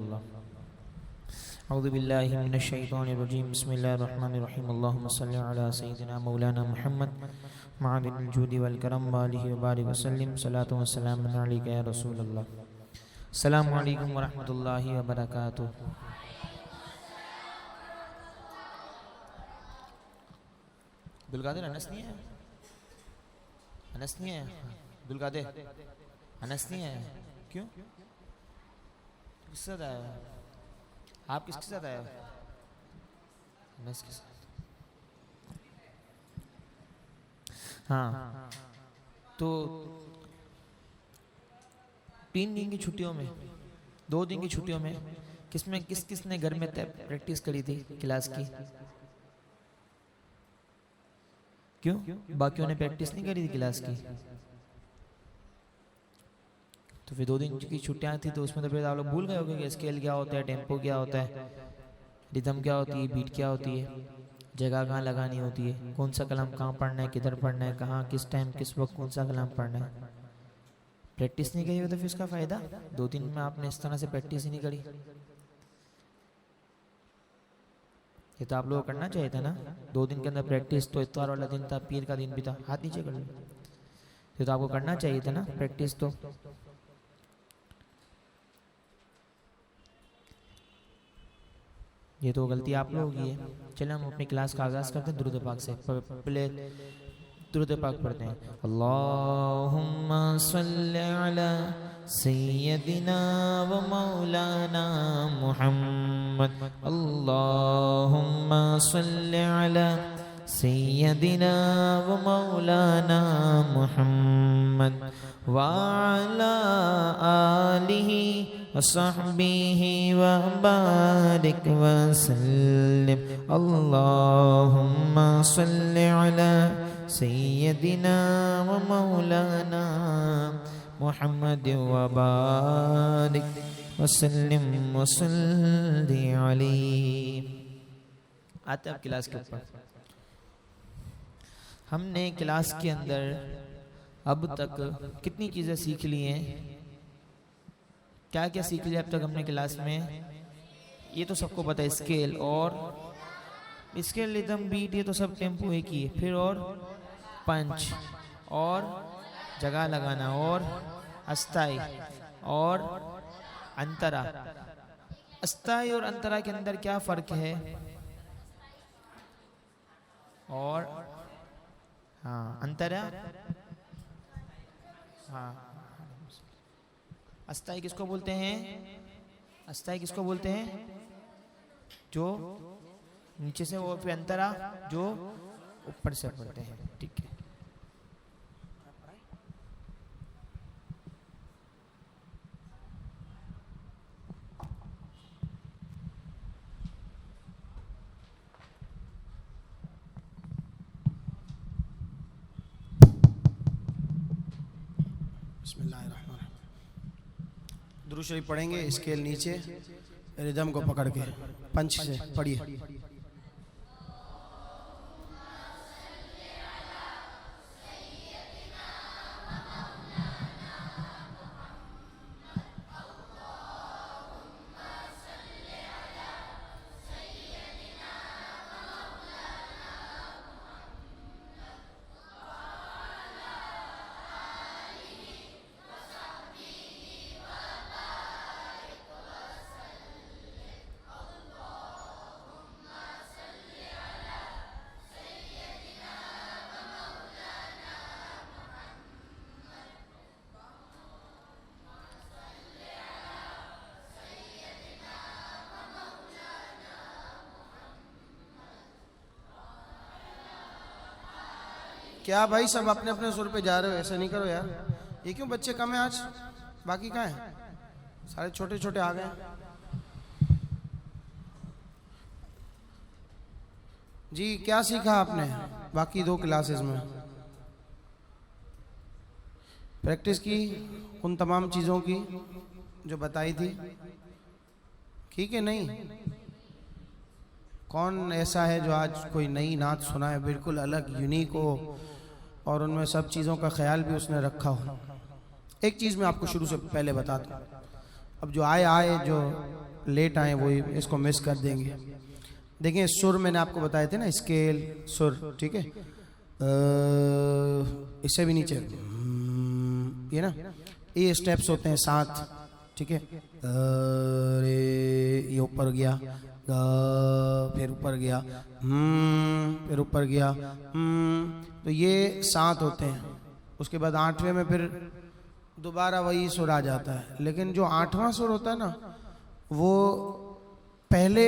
अल्लाह। औज़ु बिल्लाहि मिनश शैतानिर रजीम। बिस्मिल्लाहिर रहमानिर रहीम। अल्लाहुम्मा सल्लि अला सय्यिदिना मौलाना मुहम्मद मअदिल जूदि वल करम व आलिहि व बारिक व सल्लिम। सलातु व सलाम अलैका या रसूल अल्लाह। अस्सलामु अलैकुम व रहमतुल्लाहि व बरकातुहू। अब्दुल अनस नहीं है? अनस नहीं है? अब्दुल अनस नहीं है? क्यों? किसके साथ आया? आप किसके साथ आए हो? अनस के साथ। हाँ, तो 3 दिन की छुट्टियों में, 2 दिन की छुट्टियों में किसने घर में प्रैक्टिस करी थी क्लास की? क्यों? बाकियों ने प्रैक्टिस नहीं करी थी क्लास की? तो फिर 2 दिन की छुट्टियां थी, तो उसमें तो फिर आप लोग भूल गए होंगे कि स्केल क्या होता है, टेम्पो क्या होता है, रिदम क्या होती है, बीट क्या होती है, जगह कहाँ लगानी होती है, कौन सा कलाम कहाँ पढ़ना है, किधर पढ़ना है, कहाँ किस टाइम किस वक्त कौन सा कलाम पढ़ना है। प्रैक्टिस नहीं करी हो तो फिर उसका फ़ायदा? 2 दिन में आपने इस तरह से प्रैक्टिस ही नहीं करी। ये तो आप लोगों को करना चाहिए था ना। 2 दिन के अंदर प्रैक्टिस, तो इतवार वाला दिन था, पीर का दिन भी था, हाथ नीचे कर लो। ये तो आपको करना चाहिए था ना प्रैक्टिस। तो ये तो गलती आप लोगों की है। चलिए हम अपनी क्लास का आगाज़ करते हैं दुरूद पाक से। पहले दुरूद पाक पढ़ते हैं। अल्लाहुम्मा सल्लि अला सय्यदिना व मौलाना मुहम्मद। अल्लाहुम्मा सल्लि अला सय्यदिना व मौलाना मुहम्मद व अला आलिहि व सहबिहि व बारिक व सल्लिम। अल्लाहुम्मा सल्लि अला सय्यदिना व मौलाना मुहम्मद व बारिक व सल्लिम व सल्लि अलैहि। आते अब क्लास के ऊपर। हमने क्लास के अंदर अब तक कितनी चीज़ें सीख ली हैं? क्या क्या सीख लिया अब तक हमने क्लास में? ये तो सबको पता है, स्केल और स्केल, रिदम, बीट, ये तो सब टेम्पो एक ही है। फिर और पंच और जगह लगाना और अस्थाई और अंतरा। अस्थाई और अंतरा के अंदर क्या फ़र्क है? और हाँ, अंतरा, हाँ, अस्थाई किसको बोलते हैं? अस्थाई किसको बोलते हैं? जो नीचे से, वो फिर अंतरा जो ऊपर से पढ़ते हैं। ठीक है। दुरूद शरीफ पढ़ेंगे, स्केल नीचे, रिदम को पकड़ के पंच से पढ़िए। क्या भाई सब अपने अपने सुर पे जा रहे हो? ऐसा नहीं करो यार। ये क्यों बच्चे कम है आज? बाकी कहाँ है? सारे छोटे छोटे आ गए। जी क्या सीखा आपने बाकी 2 क्लासेस में? प्रैक्टिस की उन तमाम चीज़ों की जो बताई थी? ठीक है। नहीं, कौन ऐसा है जो आज कोई नई नात सुनाए, बिल्कुल अलग, यूनिक हो, और उनमें सब चीज़ों का ख्याल भी उसने रखा हो? एक चीज़ मैं आपको शुरू से पहले बताता हूँ। अब जो आए जो लेट आए वो इसको मिस कर देंगे। देखिए सुर मैंने आपको बताए थे ना, स्केल सुर, ठीक है। इससे भी नीचे ये ना, ये स्टेप्स होते हैं 7, ठीक है। रे, ये ऊपर गया, फिर ऊपर गया, फिर ऊपर गया, तो ये 7 होते हैं। उसके बाद 8वें में फिर दोबारा वही सुर आ जाता है। लेकिन जो 8वां सुर होता है ना, वो पहले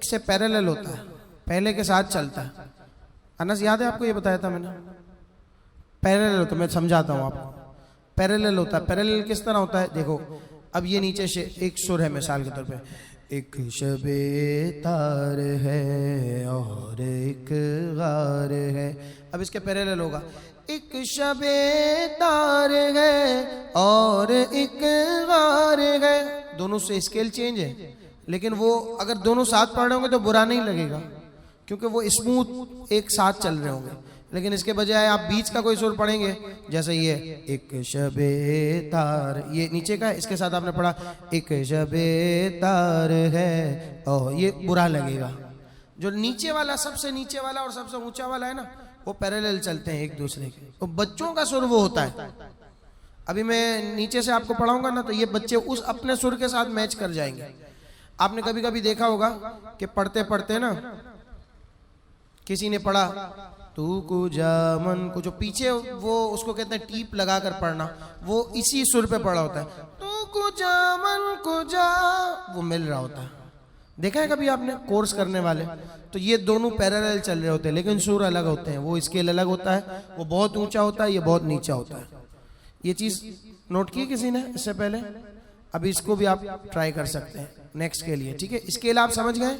से पैरेलल होता है, पहले के साथ चलता है। अनस याद है आपको, ये बताया था मैंने, पैरेलल होता है। मैं समझाता हूँ आपको, पैरेलल होता है। पैरेलल किस तरह होता है, देखो अब ये नीचे से एक सुर है मिसाल के तौर पे, एक शबे तार है और एक गार है। अब इसके पैरेलल होगा, एक शबे तार है और एक गार है। दोनों से स्केल चेंज है, लेकिन वो अगर दोनों साथ पढ़ रहे होंगे तो बुरा नहीं लगेगा, क्योंकि वो स्मूथ एक साथ चल रहे होंगे। लेकिन इसके बजाय आप बीच का कोई सुर पढ़ेंगे, जैसे ये एक शबे तार, ये नीचे का है, इसके साथ आपने पढ़ा एक शबे तार है, और ये बुरा लगेगा। जो नीचे वाला, सबसे नीचे वाला और सबसे ऊंचा वाला है ना, वो पैरेलल चलते हैं एक दूसरे के। तो बच्चों का सुर वो होता है। अभी मैं नीचे से आपको पढ़ाऊंगा ना, तो ये बच्चे उस अपने सुर के साथ मैच कर जाएंगे। आपने कभी कभी देखा होगा कि पढ़ते पढ़ते ना, किसी ने पढ़ा तू कुजा मन को, जो पीछे वो उसको कहते हैं टीप लगा कर पढ़ना, वो इसी सुर पे पढ़ा होता है। तू कुजा मन कुजा, वो मिल रहा होता है। देखा है कभी आपने कोर्स करने वाले? तो ये दोनों पैरेलल चल रहे होते हैं, लेकिन सुर अलग होते हैं। वो स्केल अलग होता है, वो बहुत ऊंचा होता है, ये बहुत नीचा होता है। ये चीज नोट की किसी ने इससे पहले? अभी इसको भी आप ट्राई कर सकते हैं नेक्स्ट के लिए, ठीक है। स्केल आप समझ गए?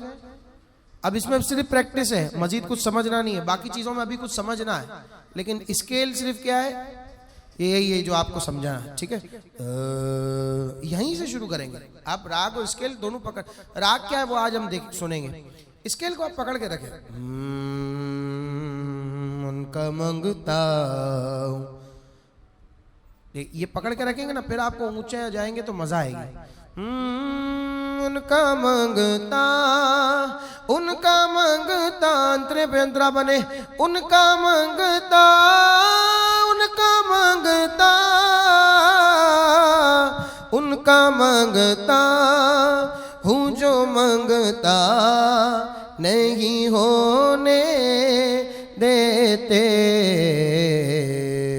अब इसमें सिर्फ प्रैक्टिस है, मजीद कुछ समझना नहीं है। बाकी चीजों में अभी कुछ समझना है, लेकिन स्केल सिर्फ क्या है, ये जो आपको समझना है, ठीक है। यहीं से शुरू करेंगे। आप राग और स्केल दोनों पकड़, राग क्या है वो आज हम देख सुनेंगे। स्केल को आप पकड़ के रखें, उनका मंगता, ये पकड़ के रखेंगे ना, फिर आपको ऊंचे जाएंगे तो मजा आएगी। उनका मंगता, उनका मंगता, अंतरे पे अंतरा बने, उनका मंगता, उनका मंगता, उनका मंगता हूँ जो मंगता नहीं होने देते।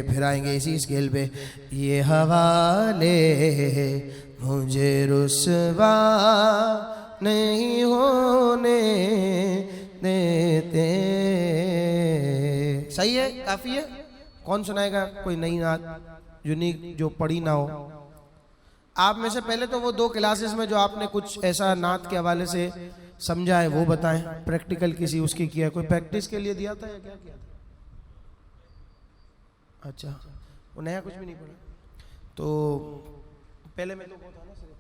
फिर आएंगे इसी स्केल पे, ये हवाले मुझे रुसवा नहीं होने देते। सही है, काफी है। कौन सुनाएगा कोई नई नात यूनिक जो पढ़ी ना हो? आप में से पहले तो वो 2 क्लासेस में जो आपने कुछ ऐसा नात के हवाले से समझा है वो बताएं। प्रैक्टिकल किसी उसकी किया, कोई प्रैक्टिस के लिए दिया था या क्या किया था? अच्छा, वो नया कुछ भी नहीं पढ़ा। तो पहले मैं तो वो था ना, सिर्फ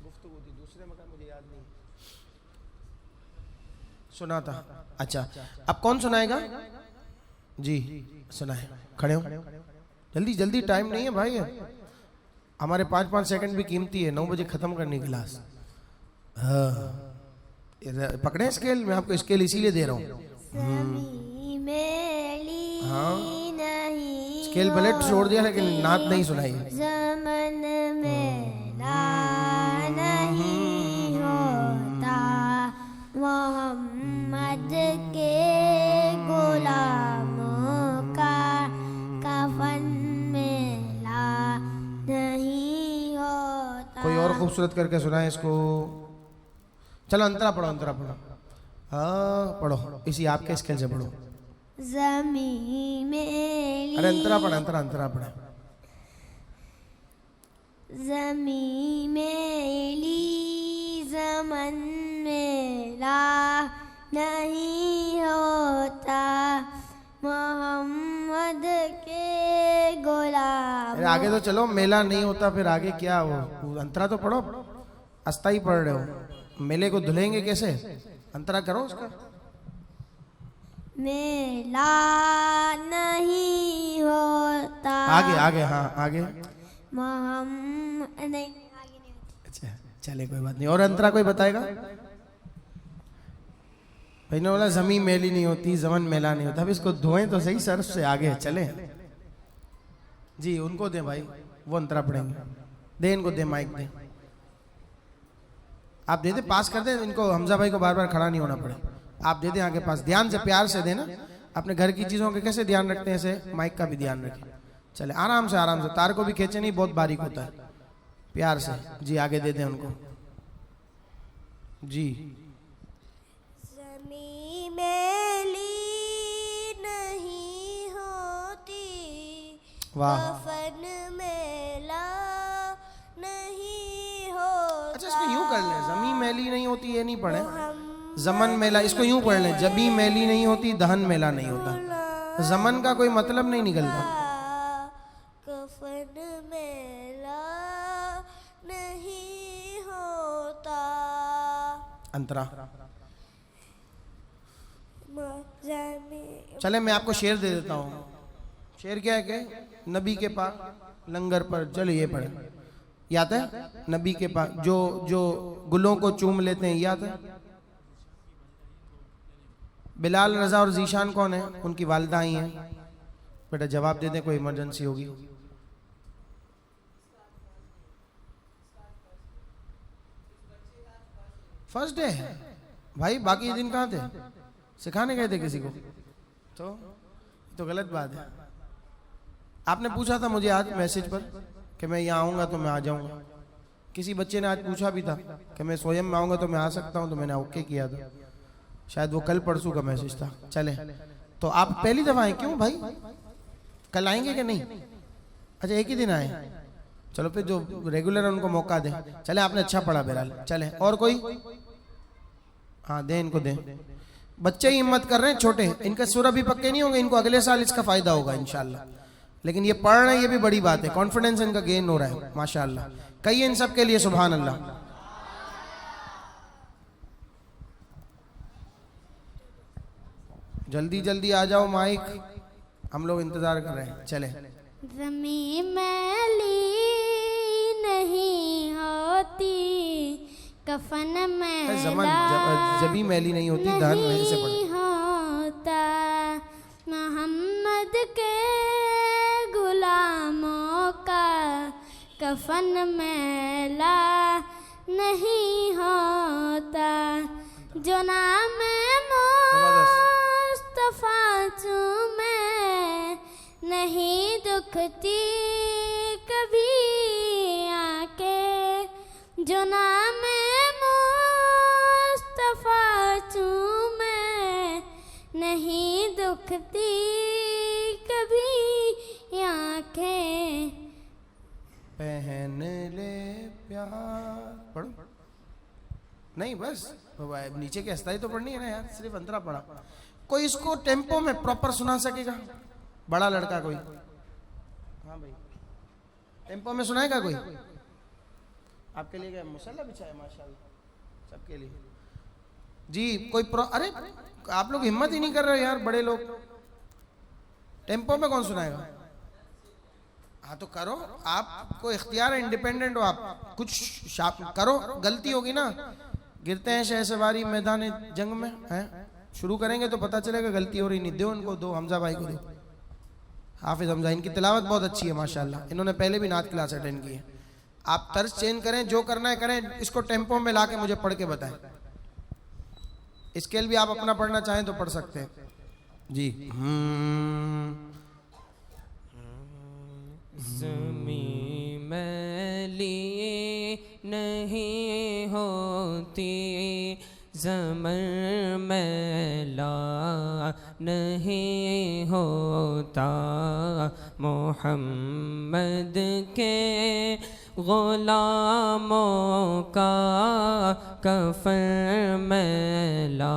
गुफ्तगू थी, दूसरे मकान मुझे याद नहीं सुना था। अच्छा, अब कौन सुनाएगा जी? सुनाए, खड़े हो, जल्दी जल्दी, टाइम नहीं है भाई, हमारे 5-5 सेकंड भी कीमती है। 9 बजे खत्म करनी क्लास। हाँ, पकड़े स्केल, मैं आपको स्केल इसीलिए दे रहा हूँ। हाँ, स्केल भले छोड़ दिया लेकिन नात नहीं सुनाई। ज़मन मेरा नहीं होता, मोहम्मद के गुलामों का कफन मेला नहीं होता। कोई और खूबसूरत करके सुनाए इसको। चलो अंतरा पढ़ो, अंतरा पढ़ो। हाँ पढ़ो, इसी आपके स्केल से पढ़ो। ज़मीं मेरी, अरे अंतरा पढ़, अंतरा अंतरा पढ़। ज़मीं मेरी ज़मन मेरा नहीं होता, मोहम्मद के गुलाम। अरे आगे तो चलो, मेला नहीं होता, फिर आगे क्या हो? अंतरा तो पढ़ो, अस्थाई पढ़ रहे हो। मेले को धुलेंगे कैसे? अंतरा करो उसका। मेला नहीं होता, आगे आगे, हाँ आगे। मोहम्मद नहीं, आगे नहीं होता। अच्छा चले कोई बात नहीं। और अंतरा कोई बताएगा? भाई ने बोला जमीन मैली नहीं होती, जमन मैला नहीं होता। अब इसको धोएं तो सही सर्फ से, आगे चले जी। उनको दे भाई, वो अंतरा पढ़ेंगे। दे इनको, दे माइक दे, आप दे दे, पास कर दे इनको। हमजा भाई को बार बार खड़ा नहीं होना पड़े, आप दे दे आगे पास। ध्यान से, प्यार से देना। अपने घर की चीजों के कैसे ध्यान रखते हैं, ऐसे माइक का भी ध्यान रखें। चले आराम से, आराम से, तार को भी खींचे नहीं, बहुत बारीक होता है। प्यार से जी, आगे दे दें उनको जी। ज़मीं मैली नहीं होती, वाह। कफन मैला नहीं होता। अच्छा, इसको यूं कर लें, जमीन मैली नहीं होती, ये नहीं पढ़े, जमन मैला। इसको यूं पढ़ लें, जबी मैली नहीं होती, दहन मैला नहीं होता। जमन का कोई मतलब नहीं निकलता। कफन मैला नहीं होता। अंतरा। ज़मीं चले मैं आपको शेर दे देता हूँ। शेर क्या है कि नबी के पास लंगर पर, चलो ये पढ़े, याद है? नबी के पास जो गुलों को चूम लेते हैं, याद है? बिलाल, रजा और जीशान कौन है? उनकी वालिदा ही हैं। बेटा जवाब दे दें, कोई इमरजेंसी होगी। फर्स्ट डे है भाई, बाकी दिन कहाँ थे? सिखाने गए थे किसी को? तो गलत बात है। आपने पूछा था मुझे आज मैसेज पर कि मैं यहाँ आऊँगा तो मैं आ जाऊँगा। किसी बच्चे ने आज पूछा भी था कि मैं स्वयं में आऊँगा तो मैं आ सकता हूँ, तो मैंने ओके किया था। शायद वो कल परसों का मैसेज था। चले, तो आप पहली दफा आए? क्यों भाई, कल आएंगे कि नहीं? अच्छा, एक ही दिन आए। चलो फिर जो रेगुलर है उनको मौका दें। चले, आपने अच्छा पढ़ा बहरहाल। चले, और कोई? हाँ दे, इनको दे। बच्चे ही हिम्मत कर रहे हैं, छोटे, इनके सुर अभी पक्के नहीं होंगे, इनको अगले साल इसका फायदा होगा इंशाल्लाह। लेकिन ये पढ़ रहे हैं, ये भी बड़ी बात है। कॉन्फिडेंस इनका गेन हो रहा है माशाल्लाह। कहिए इन सब के लिए सुभान अल्लाह। जल्दी जल्दी आ जाओ, माइक, हम लोग इंतजार कर रहे हैं। चले। ज़मीं मैली नहीं होती, कफन मैला जबी मैली नहीं होती, दहन मैली से पढ़े। नहीं होता। मोहम्मद के गुलामों का कफन मैला नहीं होता। जो नाम मुस्तफा चूमे, नहीं दुखती कभी आंखें। जो नाम मुस्तफा चूमे, नहीं दुखती कभी आंखें। पहन ले प्यार, पढ़ो। नहीं बस नीचे की अस्ताई तो पढ़नी है ना यार, सिर्फ अंतरा पढ़ा। कोई इसको टेम्पो में प्रॉपर सुना सकेगा? बड़ा लड़का कोई? हाँ भाई, टेम्पो में सुनाएगा कोई? आपके लिए क्या मुसल्ला बिछाया माशाल्लाह सबके लिए जी। कोई अरे आप लोग हिम्मत ही नहीं कर रहे यार, बड़े लोग। टेम्पो में कौन सुनाएगा? हाँ तो करो, आपको इख्तियार है, इंडिपेंडेंट हो आप, कुछ करो। गलती होगी ना, गिरते हैं शहसवारी मैदान जंग में, हैं? शुरू करेंगे तो पता चलेगा गलती हो रही। नहीं, दो उनको, दो हमजा भाई को दो। हाफिज हमजा, इनकी तिलावत बहुत अच्छी है माशाल्लाह। इन्होंने पहले भी नात क्लास अटेंड की है। आप तर्ज चेंज करें, जो करना है करें। इसको टेम्पो में लाके मुझे पढ़ के बताएं। स्केल भी आप अपना पढ़ना चाहें तो पढ़ सकते हैं जी। ज़मीं मैली नहीं होती, ज़मर मैला नहीं होता। मोहम्मद के ग़ुलामों का कफ़न मैला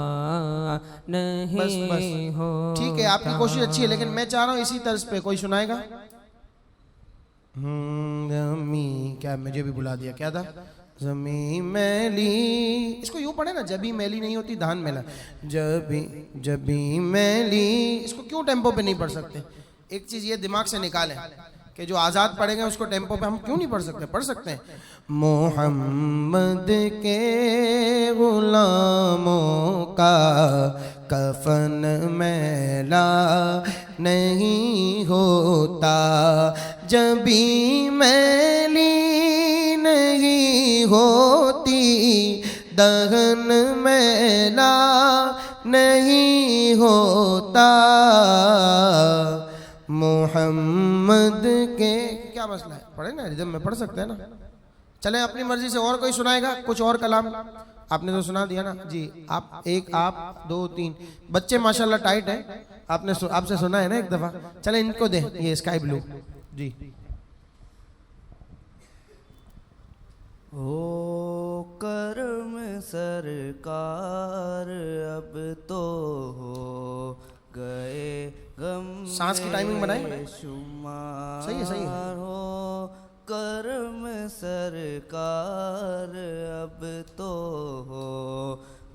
नहीं होता। ठीक है, आपकी कोशिश अच्छी है, लेकिन मैं चाह रहा हूँ इसी तर्ज पे कोई सुनाएगा। क्या मुझे भी बुला दिया, क्या था? ज़मीं मैली, इसको यूं पढ़े ना, जबी मैली नहीं होती, धान मैला। जबी मैली, इसको क्यों टेम्पो पे नहीं पढ़ सकते? एक चीज ये दिमाग से निकालें, कि जो आजाद पढ़ेंगे उसको टेम्पो पे हम क्यों नहीं पढ़ सकते? पढ़ सकते हैं। मोहम्मद के गुलामों का कफन मैला नहीं होता, जब भी मैली नहीं होती, दहन मैला नहीं होता। मोहम्मद के क्या मसला है? पढ़े ना, रिदम में पढ़ सकते हैं ना। चलें अपनी मर्जी से। और कोई सुनाएगा कुछ और कलाम? आपने तो सुना दिया ना जी। आप एक, आप दो, तीन बच्चे माशाल्लाह टाइट है। आपसे सुना है ना एक दफा। चले इनको दे ये स्काई ब्लू जी। हो करम सरकार अब तो हो गए गम सांस की टाइमिंग बनाए। शुमार। सही है, सही है। हो करम सरकार अब तो हो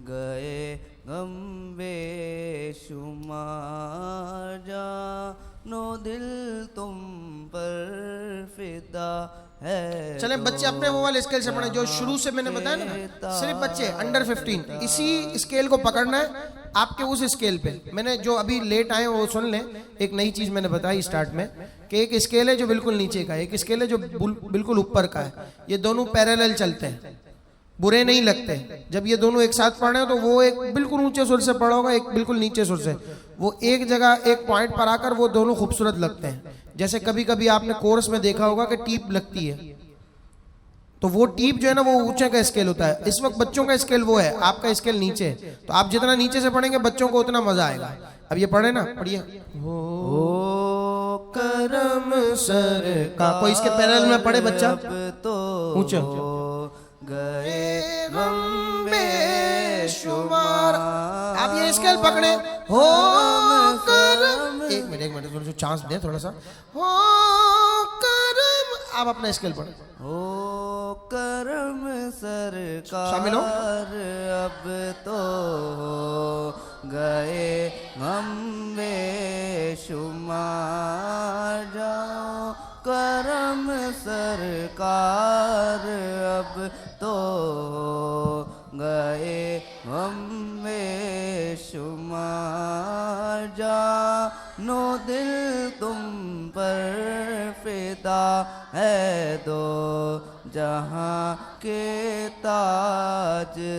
गए गम बेशुमार, जानो दिल तुम पर फिदा है। चले बच्चे अपने वो वाले स्केल से पढ़े जो शुरू से मैंने बताया ना। सिर्फ बच्चे अंडर 15 इसी स्केल को पकड़ना है आपके उस स्केल पे। मैंने जो अभी लेट आए वो सुन लें। एक नई चीज मैंने बताई स्टार्ट में कि एक स्केल है जो बिल्कुल नीचे का है, एक स्केल है जो बिल्कुल ऊपर का है। ये दोनों पैरेलल चलते हैं, बुरे नहीं लगते। जब ये दोनों एक साथ पढ़ रहे हैं तो वो एक बिल्कुल ऊंचे सुर से पढ़ा होगा, एक बिल्कुल नीचे सुर से। वो एक जगह एक पॉइंट पर आकर वो दोनों खूबसूरत लगते हैं। जैसे कभी कभी आपने कोर्स में देखा होगा कि टीप लगती है, तो वो टीप जो है ना वो ऊंचे का स्केल होता है। इस वक्त बच्चों का स्केल वो है, आपका स्केल नीचे। तो आप जितना नीचे से पढ़ेंगे बच्चों को उतना मजा आएगा। अब ये पढ़े ना, पढ़िए। हो करम सरकार कोई इसके पैरेलल में पढ़े बच्चा तो ऊंचे गए गम बेशुमार। आप ये स्केल पकड़े। हो करम, एक मिनट थोड़ा सा चांस दे, थोड़ा सा। हो करम, आप अपना स्केल पढ़े। हो करम सरकार शामिल हो। अब तो हो गए हम बेशुमार, जाओ करम सरकार अब तो हो गए हम बेशुमार, जानो दिल तुम पर फिदा है दो जहां के ताजदार।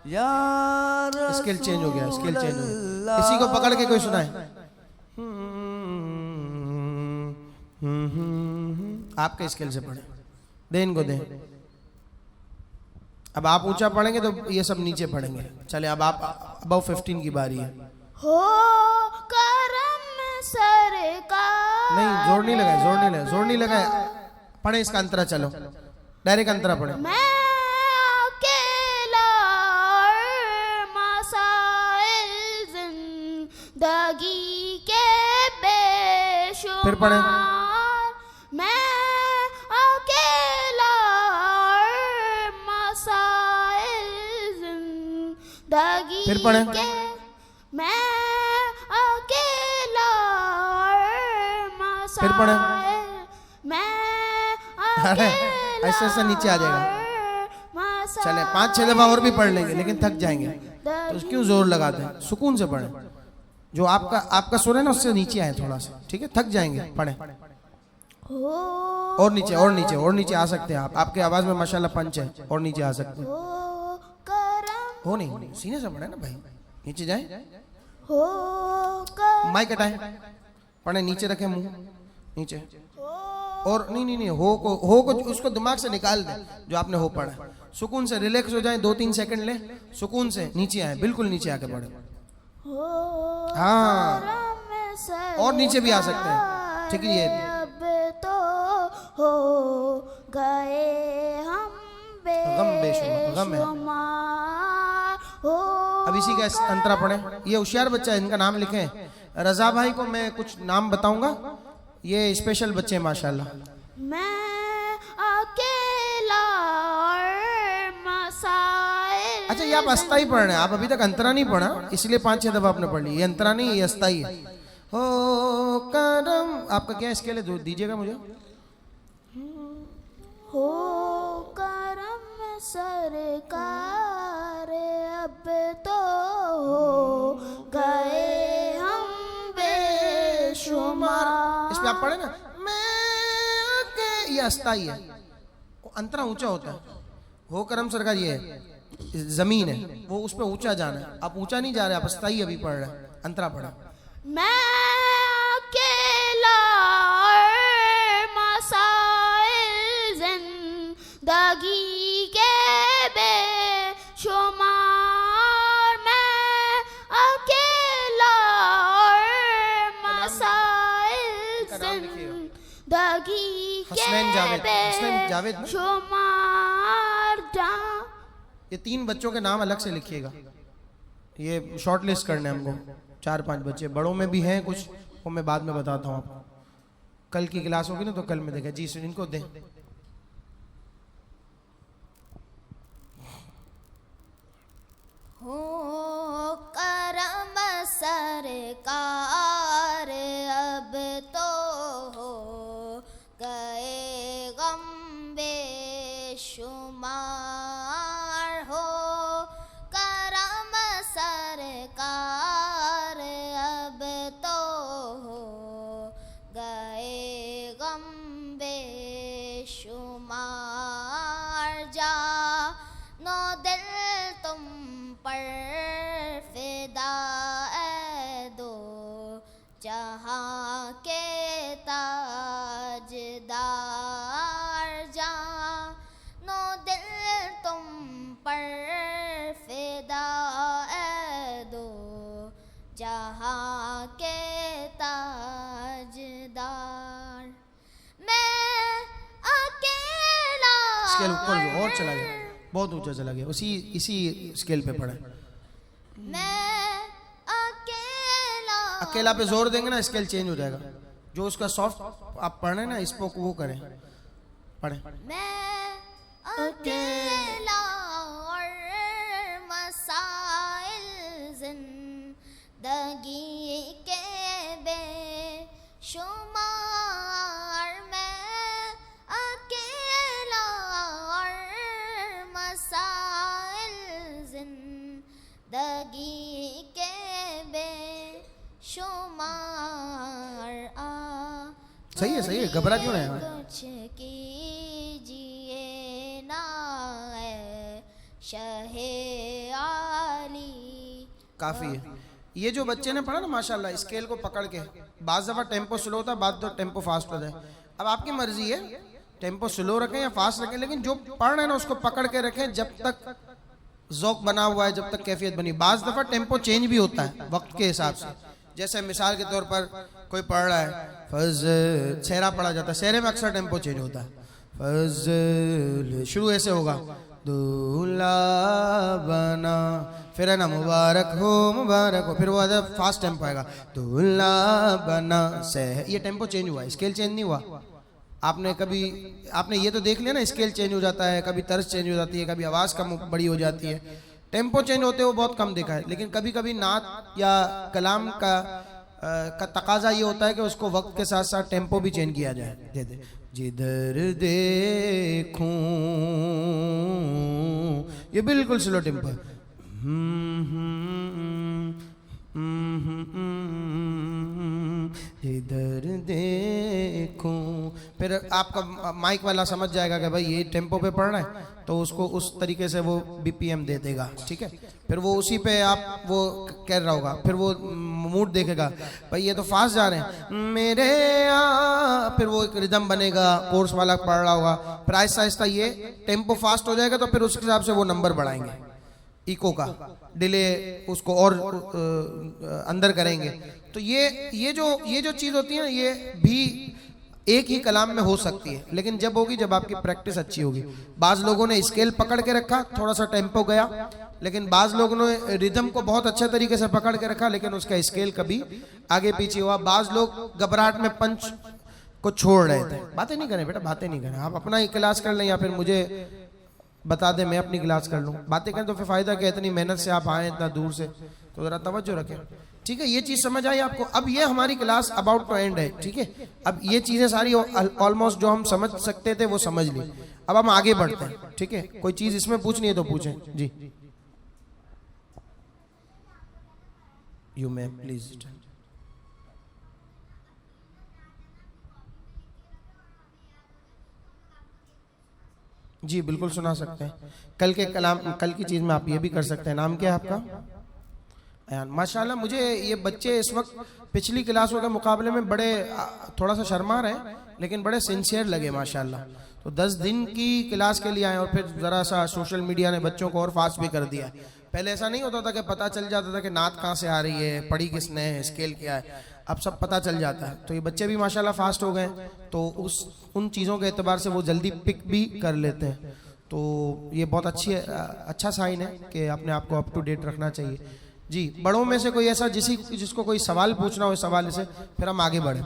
यार स्केल चेंज हो गया, स्केल चेंज हो गया। इसी को पकड़ के कोई सुनाए। आपके स्केल से पढ़े, दे इनको दे। अब आप ऊंचा पढ़ेंगे तो ये सब नीचे पढ़ेंगे। चले अब आप अबव 15 की बारी है। हो करम सरकार। नहीं, जोर नहीं लगाए, जोर नहीं लगाए, जोर नहीं लगाए। पढ़े इसका अंतरा, चलो डायरेक्ट अंतरा पढ़े। मैं अकेला और मसाइल जिंदगी के बेशुमार। फिर पढ़े। मैं अकेला और मसाइल जिंदगी फिर पढ़े। के, मैं अकेला और फिर पढ़े। मसाइल, मैं अरे ऐसे ऐसे नीचे आ जाएगा। चले 5-6 दफा और भी पढ़ लेंगे, लेकिन थक जाएंगे तो क्यों जोर लगाते हैं। सुकून से पढ़े। जो आपका सुर है ना उससे नीचे आए थोड़ा सा, ठीक है? थक जाएंगे, पढ़े। और नीचे, और नीचे, और नीचे आ सकते हैं आप। आपके आवाज में माशाल्लाह पंच है, और नीचे आ सकते हैं। हो नहीं, सीने से पढ़े ना भाई, नीचे जाए। माइक हटाए, पढ़े, नीचे रखे मुंह नीचे। और नहीं, हो को उसको दिमाग से निकाल दे जो आपने हो पढ़ा। सुकून से रिलैक्स हो जाए, 2-3 सेकंड ले, सुकून से नीचे आए, बिल्कुल नीचे आके पढ़े। हाँ, और नीचे भी आ सकते हैं, ठीक है? ये अब तो हो गए हम गम बेशुमार, गम है। अब इसी का अंतरा पढ़े। ये होशियार बच्चा है, इनका नाम लिखे। रजा भाई को मैं कुछ नाम बताऊंगा, ये स्पेशल बच्चे हैं माशाल्लाह। मैं अकेला और मसाइल। अच्छा, ये आप अस्थाई पढ़ रहे हैं, आप अभी तक अंतरा नहीं पढ़ा, इसलिए 5-6 दफा आपने पढ़ ली। ये अंतरा नहीं, ये अस्थाई है। हो करम। आपका क्या स्केल है, दीजिएगा मुझे। हो करम सरकार अब तो हो गए हम बेशुमार। इस पे आप पढ़े ना, मैं के ये अस्थाई है, वो अंतरा ऊंचा होता है। हो करम सरकार ये है, जमीन है, वो उस पे ऊंचा जाना है। आप ऊंचा नहीं जा रहे, आप अस्थाई अभी पढ़ रहे हैं, अंतरा पढ़ा। मैं अकेला और मसाइल जिंदगी के बेशुमार। मैं अकेला और मसाइल जिंदगी के हसनैन जावेद ना? बेशुमार। ये 3 बच्चों के नाम अलग से लिखिएगा, ये शॉर्ट लिस्ट करने हैं हमको। 4-5 बच्चे, बड़ों में भी हैं कुछ, वो मैं बाद में बताता हूँ आपको। कल की क्लास होगी ना तो कल में देखा जी। इनको दें। हो करम सरकार अब तो हो गए गम बेशुमार। हो करम सरकार अब तो हो गए गम बेशुमार। जानो दिल तुम पर फिदा दो जहाँ के ताजदार। जानो दिल तुम पर फिदा दो जहाँ के ताजदार। मैं अकेला स्केल ऊपर जो और चला गया, बहुत ऊंचा चला गया, इसी स्केल पे पढ़ा। मैं अकेला पे जोर देंगे ना स्केल चेंज हो जाएगा। जो उसका सॉफ्ट आप पढ़ रहे हैं ना, इसको वो करें, पढ़े। मैं अकेला और मसाइल जिंदगी के बेशुमार। मैं अकेला और मसाइल जिंदगी के बेशुमार। सही है, घबरा क्यों रहे हैं? कुछ कीजिए ना शहे आली। काफी है। ये जो बच्चे ने पढ़ा ना माशाल्लाह, स्केल को पकड़ के, बाज़ दफा टेम्पो स्लो होता है, बाद तो टेम्पो फास्ट होता है। अब आपकी मर्जी है, टेम्पो स्लो रखें या फास्ट रखें, लेकिन जो पढ़ रहे हैं ना उसको पकड़ के रखें जब तक ज़ौक़ बना हुआ है, जब तक कैफियत बनी। बाज़ दफा टेम्पो चेंज भी होता है वक्त के हिसाब से। जैसे मिसाल के तौर पर कोई पढ़ रहा है फजल, सेहरा पढ़ा जाता है, सेहरे में अक्सर टेम्पो चेंज होता है। फजल शुरू ऐसे होगा, दूल्हा बना, फिर है ना मुबारक हो, फिर वो फास्ट टेम्पो आएगा, दूल्हा बना से। ये टेम्पो चेंज हुआ है, स्केल चेंज नहीं हुआ। आपने ये तो देख लिया ना, स्केल चेंज हो जाता है, कभी तर्ज चेंज हो जाती है, कभी आवाज़ कम बड़ी हो जाती है। टेम्पो चेंज होते वो बहुत कम देखा है, लेकिन कभी कभी नात या कलाम का तकाजा ये होता है कि उसको वक्त के साथ साथ टेम्पो भी चेंज किया जाए। दे दे जिधर देखूं, ये बिल्कुल स्लो टेम्पो है। इधर देखूं, फिर आपका माइक वाला समझ जाएगा कि भाई ये टेम्पो पे पढ़ना है, तो उसको उस तरीके से वो बीपीएम दे देगा, ठीक है। फिर वो उसी पे आप वो कह रहा होगा, फिर वो मूड देखेगा, भाई ये तो फास्ट जा रहे हैं मेरे यहाँ, फिर वो एक रिदम बनेगा, कोर्स वाला पढ़ रहा होगा, फिर आहिस्ता आहिस्ता ये टेम्पो फास्ट हो जाएगा, तो फिर उसके हिसाब से वो नंबर बढ़ाएंगे, इको का डिले उसको और अंदर करेंगे। तो ये जो चीज़ होती है ना, ये भी एक ही कलाम में हो सकती है, लेकिन जब होगी जब आपकी प्रैक्टिस अच्छी होगी। बाज़ लोगों ने स्केल पकड़ के रखा, थोड़ा सा टेम्पो गया, लेकिन बाज़ लोगों ने रिदम को बहुत अच्छे तरीके से पकड़ के रखा, लेकिन उसका स्केल कभी आगे पीछे हुआ। बाज़ लोग घबराहट में पंच को छोड़ रहे थे। बातें नहीं करें बेटा, बातें नहीं करें, आप अपना ही क्लास कर लें या फिर मुझे बता दें, मैं अपनी क्लास कर लूँ। बातें करें तो फिर फ़ायदा क्या, इतनी मेहनत से आप आए इतना दूर से, तो ज़रा तवज्जो रखें। ठीक है, ये चीज समझ आई आपको। अब ये हमारी क्लास अबाउट टू एंड है, ठीक है। अब ये चीजें सारी ऑलमोस्ट जो हम समझ सकते थे वो समझ ली। अब हम आगे बढ़ते हैं, ठीक है। कोई चीज इसमें पूछनी है तो पूछें जी। You may please. जी बिल्कुल सुना सकते हैं। कल की चीज में आप ये भी कर सकते हैं। नाम क्या है आपका? अयान। माशाल्लाह, मुझे ये बच्चे इस वक्त पिछली क्लासों के मुकाबले में बड़े थोड़ा सा शर्मा रहे हैं, लेकिन बड़े सिंसियर लगे माशाल्लाह। तो 10 दिन की क्लास के लिए आए और फिर ज़रा सा सोशल मीडिया ने बच्चों को और फास्ट भी कर दिया। पहले ऐसा नहीं होता था कि पता चल जाता था कि नात कहाँ से आ रही है, पढ़ी किसने है, स्केल क्या है। अब सब पता चल जाता है। तो ये बच्चे भी माशाल्लाह फास्ट हो गए, तो उन चीज़ों के एतबार से वो जल्दी पिक भी कर लेते हैं। तो ये बहुत अच्छा साइन है कि अपने आप को अप टू डेट रखना चाहिए। जी, बड़ों में से कोई ऐसा जिसको कोई सवाल पूछना हो, सवाल से फिर हम आगे बढ़े।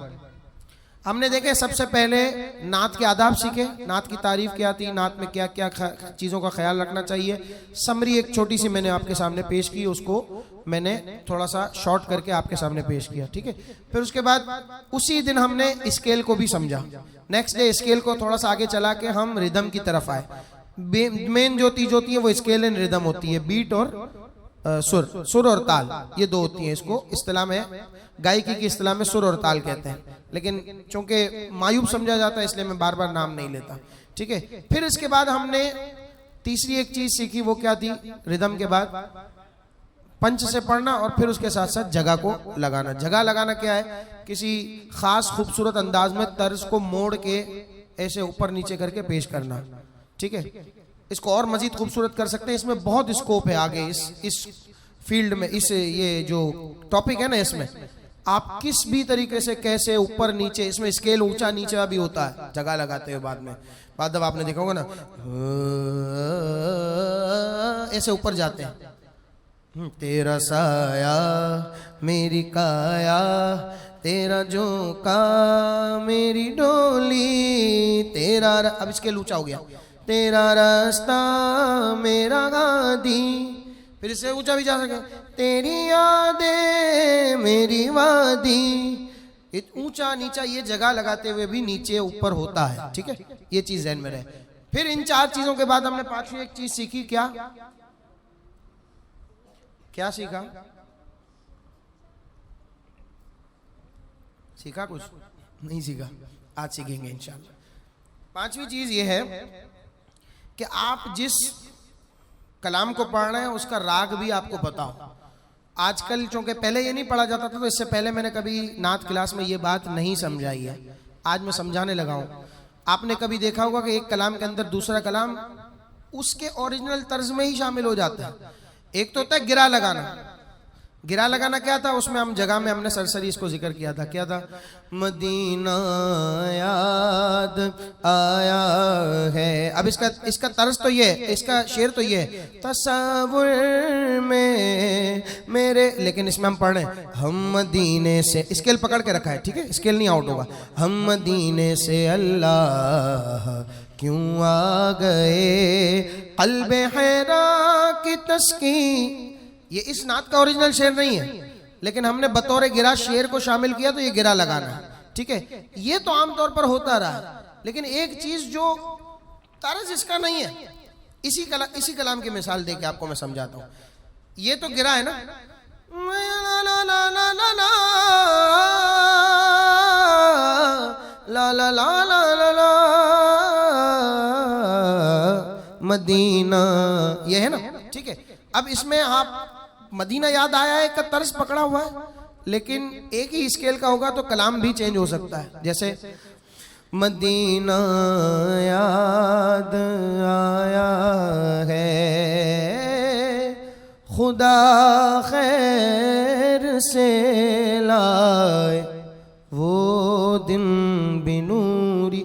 हमने देखे सबसे पहले नात के आदाब सीखे, नात की तारीफ क्या थी, नात में क्या क्या चीज़ों का ख्याल रखना चाहिए। समरी एक छोटी सी मैंने आपके सामने पेश की, उसको मैंने थोड़ा सा शॉर्ट करके आपके सामने पेश किया, ठीक है। फिर उसके बाद उसी दिन हमने स्केल को भी समझा। नेक्स्ट डे स्केल को थोड़ा सा आगे चला के हम रिदम की तरफ आए। मेन जो चीज होती है वो स्केल एंड रिदम होती है, बीट और सुर और ताल, ये दो होती हैं। इसको इस्तिलाह में, गायकी की इस्तिलाह में सुर और ताल कहते हैं, लेकिन चूंकि मायूब समझा जाता है इसलिए मैं बार बार नाम नहीं लेता, ठीक है। फिर इसके बाद हमने तीसरी एक चीज सीखी, वो क्या थी? रिदम के बाद पंच से पढ़ना और फिर उसके साथ साथ जगह को लगाना। जगह लगाना क्या है? किसी खास खूबसूरत अंदाज में तर्ज को मोड़ के ऐसे ऊपर नीचे करके पेश करना, ठीक है। इसको और मजीद खूबसूरत कर सकते हैं। इसमें बहुत स्कोप है आगे इस फील्ड में। ये जो टॉपिक है ना, इसमें आप किस भी तरीके से कैसे ऊपर नीचे, इसमें स्केल ऊंचा नीचा भी होता है जगह लगाते हुए। बाद जब आपने देखा होगा ना, ऐसे ऊपर जाते हैं। तेरा साया मेरी काया, तेरा झोंका मेरी डोली, तेरा अब स्केल ऊंचा हो गया। तेरा रास्ता मेरा गादी, फिर इससे ऊंचा भी जा सके। तेरी यादें मेरी वादी। ऊंचा नीचा ये जगह लगाते हुए भी नीचे ऊपर होता है, ठीक है। ये चीज ध्यान में रहे। फिर इन 4 चीजों के बाद हमने 5वीं एक चीज सीखी। क्या सीखा? सीखा कुछ नहीं सीखा, आज सीखेंगे इंशाल्लाह। 5वीं चीज ये है कि आप जिस कलाम को पढ़ रहे हैं उसका राग भी आपको पता हो। आजकल चूंकि पहले ये नहीं पढ़ा जाता था, तो इससे पहले मैंने कभी नात क्लास में ये बात नहीं समझाई है, आज मैं समझाने लगा हूँ। आपने कभी देखा होगा कि एक कलाम के अंदर दूसरा कलाम उसके ओरिजिनल तर्ज में ही शामिल हो जाता है। एक तो होता है गिरा लगाना। गिरा लगाना क्या था? उसमें हम जगह में हमने सरसरी इसको जिक्र किया था। क्या था? मदीना याद आया है। अब इसका तर्ज तो ये, इसका शेर तो ये, तसव्वुर में मेरे, लेकिन इसमें हम पढ़ रहे हैं हम मदीने से, स्केल पकड़ के रखा है, ठीक है, स्केल नहीं आउट होगा। हम मदीने से अल्लाह क्यों आ गए, क़ल्बे हैरा की तस्कीन। ये इस नात का ओरिजिनल शेर नहीं है, लेकिन हमने बतौर गिरा शेर को शामिल किया, तो ये गिरा लगाना है, ठीक है। ये तो आमतौर पर होता रहा, लेकिन एक चीज जो तर्ज इसका नहीं है, इसी कलाम की मिसाल देके आपको मैं समझाता हूँ। ये तो गिरा है ना, ला ला ला ला ला ला ला ला ला ला ला मदीना, ये है ना, ठीक है। अब इसमें आप मदीना याद आया है का तर्ज पकड़ा हुआ है, लेकिन एक ही स्केल का होगा तो कलाम भी चेंज हो सकता है। जैसे मदीना याद आया है, खुदा खैर से लाए वो दिन बिनूरी।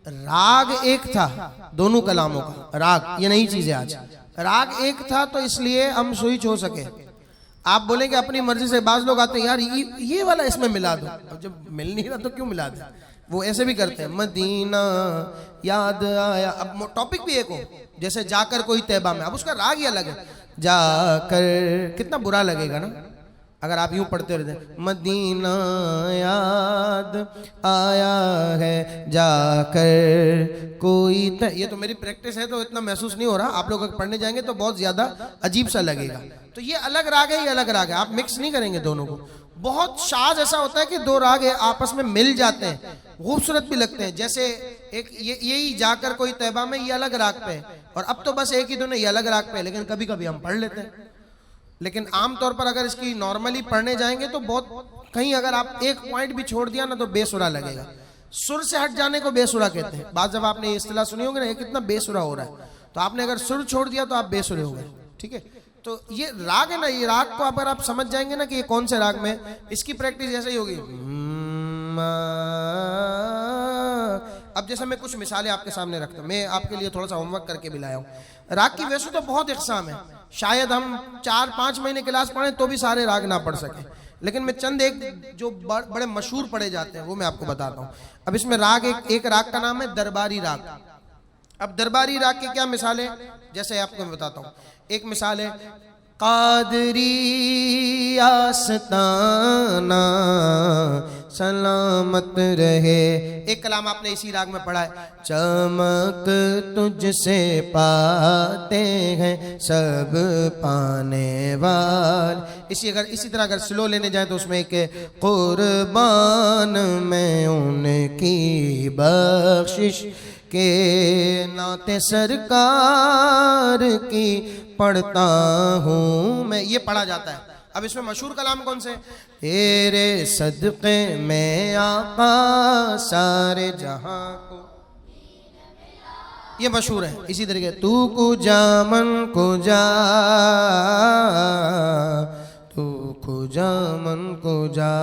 राग एक था दोनों कलामों का, राग ये नई चीज है आज। राग एक था तो इसलिए हम स्विच हो सके। आप बोलेंगे अपनी मर्जी से, बाज लोग आते हैं यार ये वाला इसमें मिला दो, अब जब मिल नहीं रहा तो क्यों मिला दे, वो ऐसे भी करते हैं। मदीना याद आया, अब टॉपिक भी एक हो, जैसे जाकर कोई तैबा में, अब उसका राग ही अलग है। जाकर कितना बुरा लगेगा ना, अगर आप यूं पढ़ते रहते हैं, मदीना याद आया है जाकर कोई ये तो मेरी प्रैक्टिस है तो इतना महसूस नहीं हो रहा, आप लोग अगर पढ़ने जाएंगे तो बहुत ज्यादा अजीब सा लगेगा। तो ये अलग राग है, ये अलग राग है, आप मिक्स नहीं करेंगे दोनों को। बहुत शाज ऐसा होता है कि दो राग है आपस में मिल जाते हैं, खूबसूरत भी लगते हैं। जैसे एक यही जाकर कोई तैबा में ये अलग राग पे है, और अब तो बस एक ही दोनों ये अलग राग पे है, लेकिन कभी कभी हम पढ़ लेते हैं। लेकिन आमतौर पर अगर इसकी नॉर्मली पढ़ने जाएंगे तो बहुत कहीं अगर आप एक पॉइंट भी छोड़ दिया ना तो बेसुरा लगेगा। सुर से हट जाने को बेसुरा कहते हैं। बात जब आपने ये इस्तिलाह सुनी होगी ना, ये कितना बेसुरा हो रहा है, तो आपने अगर सुर छोड़ दिया तो आप बेसुरे हो गए। ठीक है, तो ये राग है ना, ये राग को अगर आप समझ जाएंगे ना कि ये कौन से राग में, इसकी प्रैक्टिस जैसे ही होगी। अब जैसे मैं कुछ मिसालें आपके सामने रखता हूँ, मैं आपके लिए थोड़ा सा होमवर्क करके भी लाया हूँ। राग की वैसे तो बहुत इकसाम है, शायद हम 4-5 महीने क्लास पढ़ें तो भी सारे राग ना पढ़ सके, लेकिन मैं चंद एक जो बड़े मशहूर पढ़े जाते हैं वो मैं आपको बताता हूँ। अब इसमें राग एक राग का नाम है दरबारी राग। अब दरबारी राग की क्या मिसाल है, जैसे आपको मैं बताता हूँ। एक मिसाल है, कादरी आस्ताना सलामत रहे। एक कलाम आपने इसी राग में पढ़ा है, चमक तुझसे पाते हैं सब पाने वाल। इसी तरह अगर स्लो लेने जाए तो उसमें एक कुर्बान मैं उनकी बख्शिश के नाते सरकार की पढ़ता हूँ मैं, ये पढ़ा जाता है। अब इसमें मशहूर कलाम कौन से, तेरे सदक़े में आका सारे जहां को, ये मशहूर है। इसी तरीके तू कुजा मन कुजा, तू कुजा मन कुजा।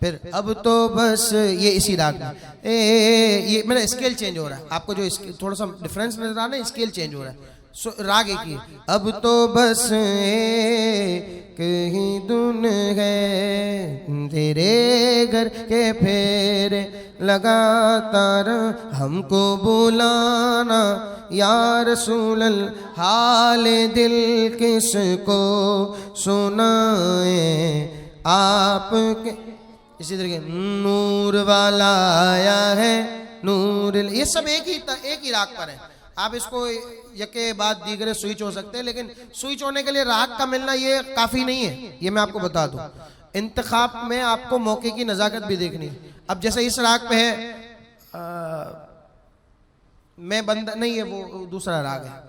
फिर अब तो बस, ये इसी राग में ये मेरा स्केल चेंज हो रहा है, आपको जो थोड़ा सा डिफरेंस नजर आ रहा है, स्केल चेंज हो रहा है। राग एक ही, अब तो बस एक ही धुन है तेरे घर के फेरे लगातार हमको बुलाना या रसूल अल्लाह, हाल दिल किसको सुनाए आपके। इसी तरीके नूर वाला आया है नूर, ये सब एक ही राग पर है। आप इसको यके बाद दीगरे स्विच हो सकते हैं, लेकिन स्विच होने के लिए राग का मिलना ये काफी नहीं है, ये मैं आपको बता दूं। इंतखाब में आपको मौके की नजाकत भी देखनी है। अब जैसे इस राग पे है मैं बंदा नहीं है, वो दूसरा राग है,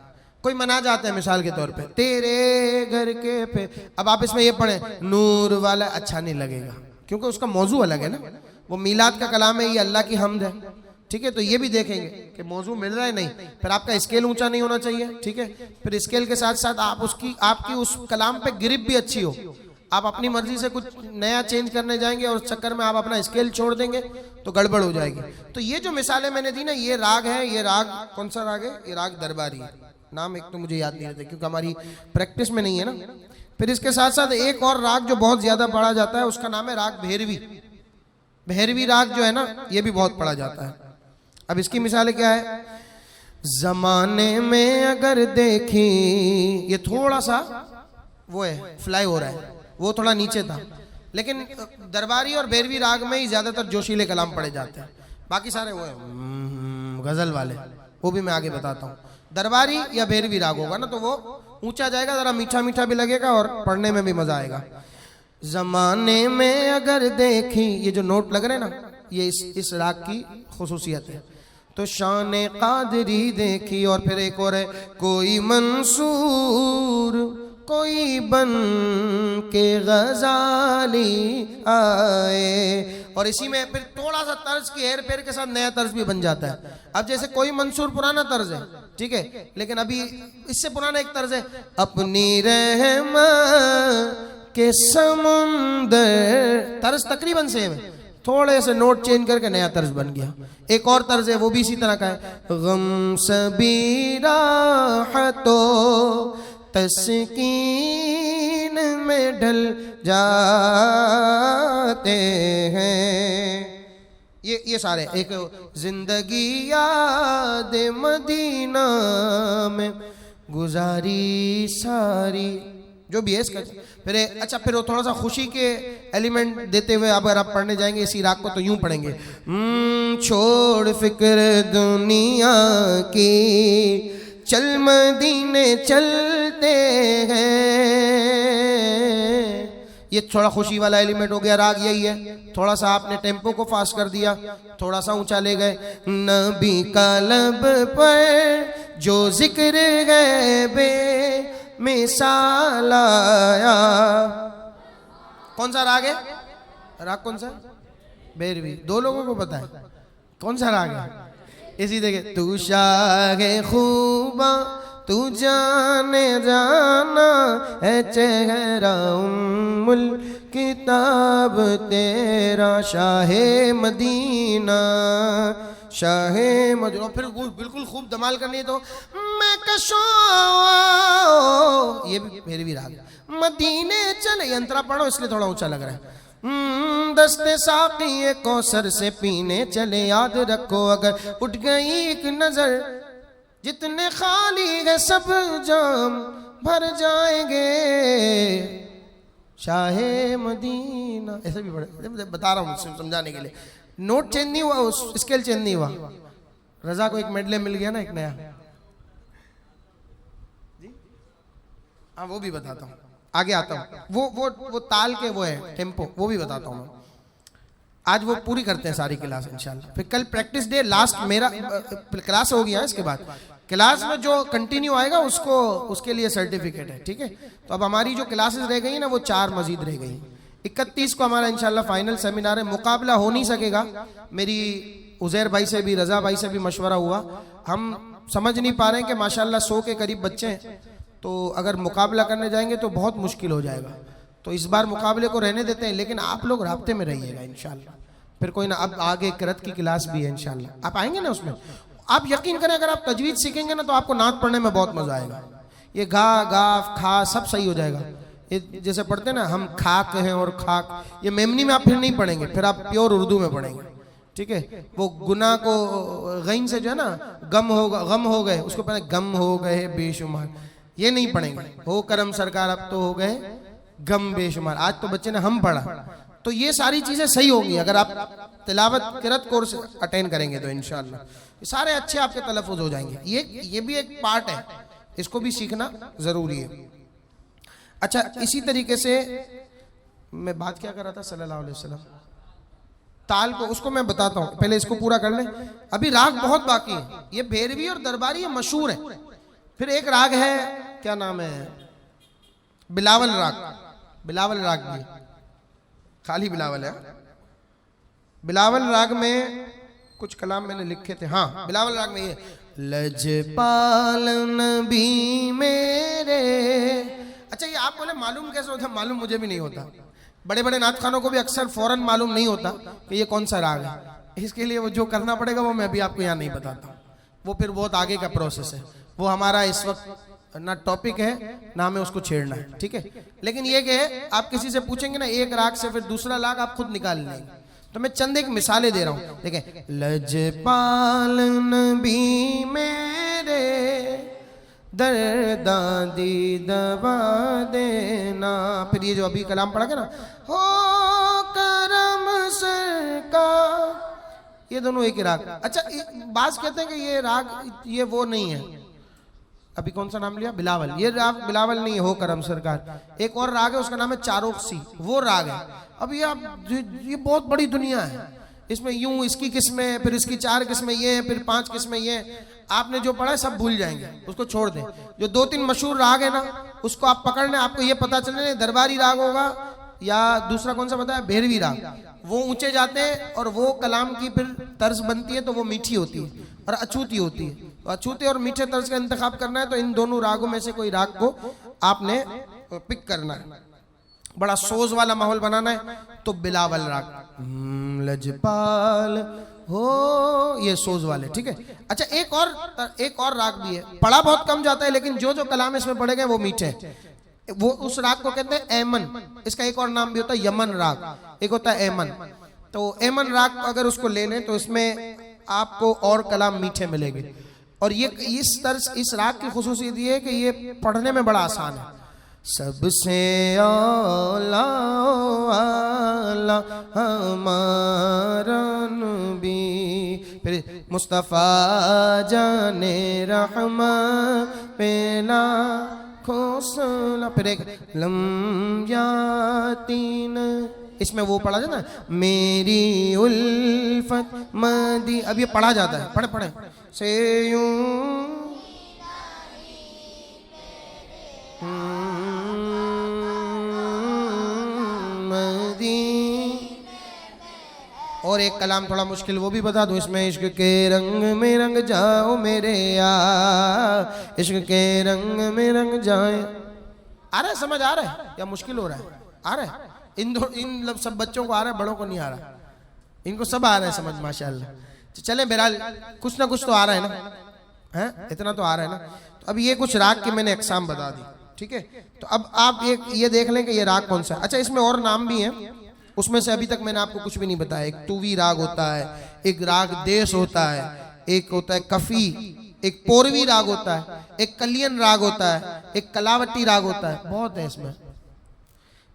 कोई मना जाता है मिसाल के तौर पे, तेरे घर के पे। अब आप इसमें ये पढ़े नूर वाला, अच्छा नहीं लगेगा क्योंकि उसका मौजू अलग है ना, वो मीलाद का कलाम है, ये अल्लाह की हम्द है। ठीक है, तो ये भी देखेंगे कि मौजू मिल रहा है नहीं, फिर आपका स्केल ऊंचा नहीं होना चाहिए। ठीक है, फिर स्केल के साथ साथ आपकी उस कलाम पे गिरिप भी अच्छी हो। आप अपनी मर्जी से कुछ नया चेंज करने जाएंगे और उस चक्कर में आप अपना स्केल छोड़ देंगे तो गड़बड़ हो जाएगी। तो ये जो मिसालें मैंने दी ना, ये राग है, ये राग कौन सा राग है, ये राग दरबारी है। नाम एक तो मुझे याद नहीं रहता क्योंकि हमारी प्रैक्टिस में नहीं है ना। फिर इसके साथ साथ एक और राग जो बहुत ज्यादा पढ़ा जाता है उसका नाम है राग भैरवी। भैरवी राग जो है ना, ये भी बहुत पढ़ा जाता है। अब इसकी मिसालें क्या है, जमाने में अगर देखी, ये थोड़ा सा वो है फ्लाई हो रहा है, वो थोड़ा नीचे था, लेकिन दरबारी और भैरवी राग में ही ज्यादातर जोशीले कलाम पढ़े जाते हैं। बाकी सारे वो है गजल वाले, वो भी मैं आगे बताता हूँ। दरबारी या भैरवी राग होगा ना तो वो ऊंचा जाएगा, जरा मीठा मीठा भी लगेगा और पढ़ने में भी मजा आएगा। जमाने में अगर देखी, ये जो नोट लग रहे हैं ना, ये इस राग की खुसूसियत है। तो शान कादरी देखी, और फिर एक और है, कोई मंसूर कोई बन के गजाली आए, और इसी में फिर थोड़ा सा तर्ज की हेर फेर के साथ नया तर्ज भी बन जाता है। अब जैसे कोई मंसूर पुराना तर्ज है, ठीक है, लेकिन अभी इससे पुराना एक तर्ज है, अपनी रहमत के समुंदर, तर्ज तकरीबन सेम है, थोड़े से नोट चेंज करके नया तर्ज बन गया। एक और तर्ज है वो भी इसी तरह का है, गम सबीरा हतो तस्कीन में ढल जाते हैं। ये सारे, एक जिंदगी याद मदीना में गुजारी सारी, जो भी है इसका। फिर अच्छा, फिर वो थोड़ा सा खुशी के एलिमेंट देते हुए अगर आप पढ़ने जाएंगे इसी राग को तो यूं पढ़ेंगे, छोड़ फिक्र दुनिया की चल मदीने चलते हैं। ये थोड़ा खुशी वाला एलिमेंट हो गया, राग यही है। थोड़ा सा आपने टेम्पो को फास्ट कर दिया, थोड़ा सा ऊंचा ले गए। नबी का लब पर जो जिक्र है बे मिसाल आया। कौन सा राग है? राग कौन सा? भैरवी। दो लोगों को पता है कौन सा राग है? इसी देखे, तू शाहे खूबा तू जाने जाना है चेहरा उम्मुल किताब तेरा शाहे मदीना शाहे मदीना। फिर बिल्कुल खूब धमाल करनी है तो मैं कशो, ये भी राग। मदीने चले, यंत्रा पढ़ो इसलिए थोड़ा ऊंचा लग रहा है। दस्ते साक़ी कौसर से पीने चले, याद रखो अगर उठ गई एक नजर जितने खाली है सब जाम भर जाएंगे शाहे मदीना। ऐसे भी पढ़े, बता रहा हूँ समझाने के लिए। नोट चेंज नहीं हुआ, स्केल चेंज नहीं हुआ। रजा को एक मेडले मिल गया ना, एक नया। हाँ वो भी बताता हूँ, आगे आता हूँ। वो ताल के वो है टेम्पो, वो भी बताता हूँ मैं। आज वो पूरी करते हैं सारी क्लास इंशाल्लाह। फिर कल प्रैक्टिस डे लास्ट, मेरा क्लास हो गया। इसके बाद क्लास में जो कंटिन्यू आएगा उसके लिए सर्टिफिकेट है, ठीक है। तो अब हमारी जो क्लासेस रह गई ना वो 4 मजीद रह गई। 31 को हमारा इंशाल्लाह फाइनल सेमिनार है। मुकाबला हो नहीं सकेगा, मेरी उजैर भाई से भी रजा भाई से भी मशवरा हुआ। हम समझ नहीं पा रहे हैं कि माशाल्लाह 100 के करीब बच्चे हैं, तो अगर मुकाबला करने जाएंगे तो बहुत मुश्किल हो जाएगा। तो इस बार मुकाबले को रहने देते हैं, लेकिन आप लोग राब्ते में रहिएगा इंशाल्लाह। फिर कोई ना, अब आगे किरत की क्लास भी है इंशाल्लाह, आप आएंगे ना उसमें। आप यकीन करें अगर आप तजवीद सीखेंगे ना तो आपको नात पढ़ने में बहुत मजा आएगा। ये गा गाफ खा सब सही हो जाएगा। ये जैसे पढ़ते ना हम खाक हैं और खाक, ये मेमनी में आप फिर नहीं पढ़ेंगे, फिर आप प्योर उर्दू में पढ़ेंगे, ठीक है। वो गुनाह को गैन से जो है ना गम हो गए, उसको पहले गम हो गए बेशुमार, ये नहीं पढ़ेंगे। हो करम सरकार अब तो हो गए गम बेशुमार। आज तो बच्चे ने हम पढ़ा, तो ये सारी चीजें सही होंगी अगर आप तिलावत किरत कोर्स अटेंड करेंगे तो इंशाल्लाह ये सारे अच्छे आपके तलफ़ुज़ हो जाएंगे। ये भी एक पार्ट है, इसको भी सीखना जरूरी है। अच्छा, इसी तरीके से मैं बात क्या कर रहा था सल्लल्लाहु अलैहि वसल्लम, ताल को, उसको मैं बताता हूँ, पहले इसको पूरा कर लें। अभी राग बहुत बाकी है। ये भैरवी और दरबारी ये मशहूर है। फिर एक राग है, क्या नाम है, बिलावल राग। बिलावल राग भी खाली बिलावल है। बिलावल राग में कुछ कलाम मैंने लिखे थे। हाँ, बिलावल राग में ये लजपाल नबी मेरे। अच्छा, ये आप बोले मालूम कैसे होता? मालूम मुझे भी नहीं होता। बड़े बड़े नात खानों को भी अक्सर फौरन मालूम नहीं होता कि ये कौन सा राग है। इसके लिए वो जो करना पड़ेगा वो मैं अभी आपको यहाँ नहीं बताता। वो फिर बहुत आगे का प्रोसेस है। वो हमारा इस वक्त ना टॉपिक है ना हमें उसको छेड़ना है, ठीक है। लेकिन ये कि आप किसी से पूछेंगे ना एक राग से फिर दूसरा राग आप खुद निकाल लेंगे। तो मैं चंद एक मिसालें दे रहा हूं, देखें। लजपाल नबी मेरे दर्दादी दबा देना। फिर ये जो अभी कलाम पढ़ा गया ना, हो करम सरकार, ये दोनों एक ही राग। अच्छा, बात कहते हैं कि ये राग ये वो नहीं है। अभी कौन सा नाम लिया? बिलावल। ये राग बिलावल नहीं है, हो करम सरकार। एक और राग है उसका नाम है चारोक्सी, वो राग है। अब ये बहुत बड़ी दुनिया है। इसमें यूं इसकी किस्में, फिर इसकी 4 किस्में ये हैं, फिर 5 किस्में ये हैं। आपने जो पढ़ा है सब भूल जाएंगे, उसको छोड़ दें। जो 2-3 मशहूर राग है ना उसको आप पकड़ने, आपको ये पता चलने दरबारी राग होगा या दूसरा कौन सा बताया, भैरवी राग। वो ऊंचे जाते हैं और वो कलाम की फिर तर्ज बनती है तो वो मीठी होती है और अछूती होती है। तो अछूते और मीठे तर्ज का इंतखाब करना है तो इन दोनों रागों में से कोई राग को आपने पिक करना है। बड़ा सोज वाला माहौल बनाना है तो बिलावल राग, लजपाल हो, ये सोज वाले, ठीक है। अच्छा, एक और राग भी है, पढ़ा बहुत कम जाता है लेकिन जो जो कलाम इसमें पढ़े गए वो मीठे। वो उस राग को कहते हैं ऐमन। इसका एक और नाम भी होता है यमन राग, एक होता है ऐमन। तो ऐमन राग अगर उसको ले लें तो इसमें आपको और कलाम मीठे मिलेंगे। और ये इस राग की खुसूसियत ये है कि ये पढ़ने में बड़ा आसान है। सबसे औला हमारा नबी, फिर मुस्तफ़ा जाने रहमा पेला खोसला, फिर एक लम्यातीन, इसमें वो पढ़ा जाता है मेरी उल्फत मदी, अब ये पढ़ा जाता है, पढ़े पढ़े से यूं और एक कलाम थोड़ा मुश्किल वो भी बता दूं इसमें, इश्क के रंग में रंग जाओ मेरे यार, इश्क के रंग में रंग जाए। आ रहा है समझ, आ रहा है या मुश्किल हो रहा है? आ रहा है, इन सब बच्चों को आ रहा है, बड़ों को नहीं आ रहा, इनको सब आ रहा है समझ माशाल्लाह। चले बहरहाल कुछ ना कुछ तो आ रहा है ना, है इतना तो आ रहा है ना। तो अब ये कुछ राग की मैंने अक़साम बता दी, ठीक है। तो अब आप एक ये देख लें कि ये राग कौन सा है। अच्छा इसमें और नाम भी हैं, उसमें से अभी तक मैंने आपको कुछ भी नहीं बताया। एक तुवी राग होता है, एक राग देश होता है, एक होता है कफी, एक पोरवी राग होता है, एक कलियन राग होता है, एक कलावटी राग होता है, बहुत है इसमें।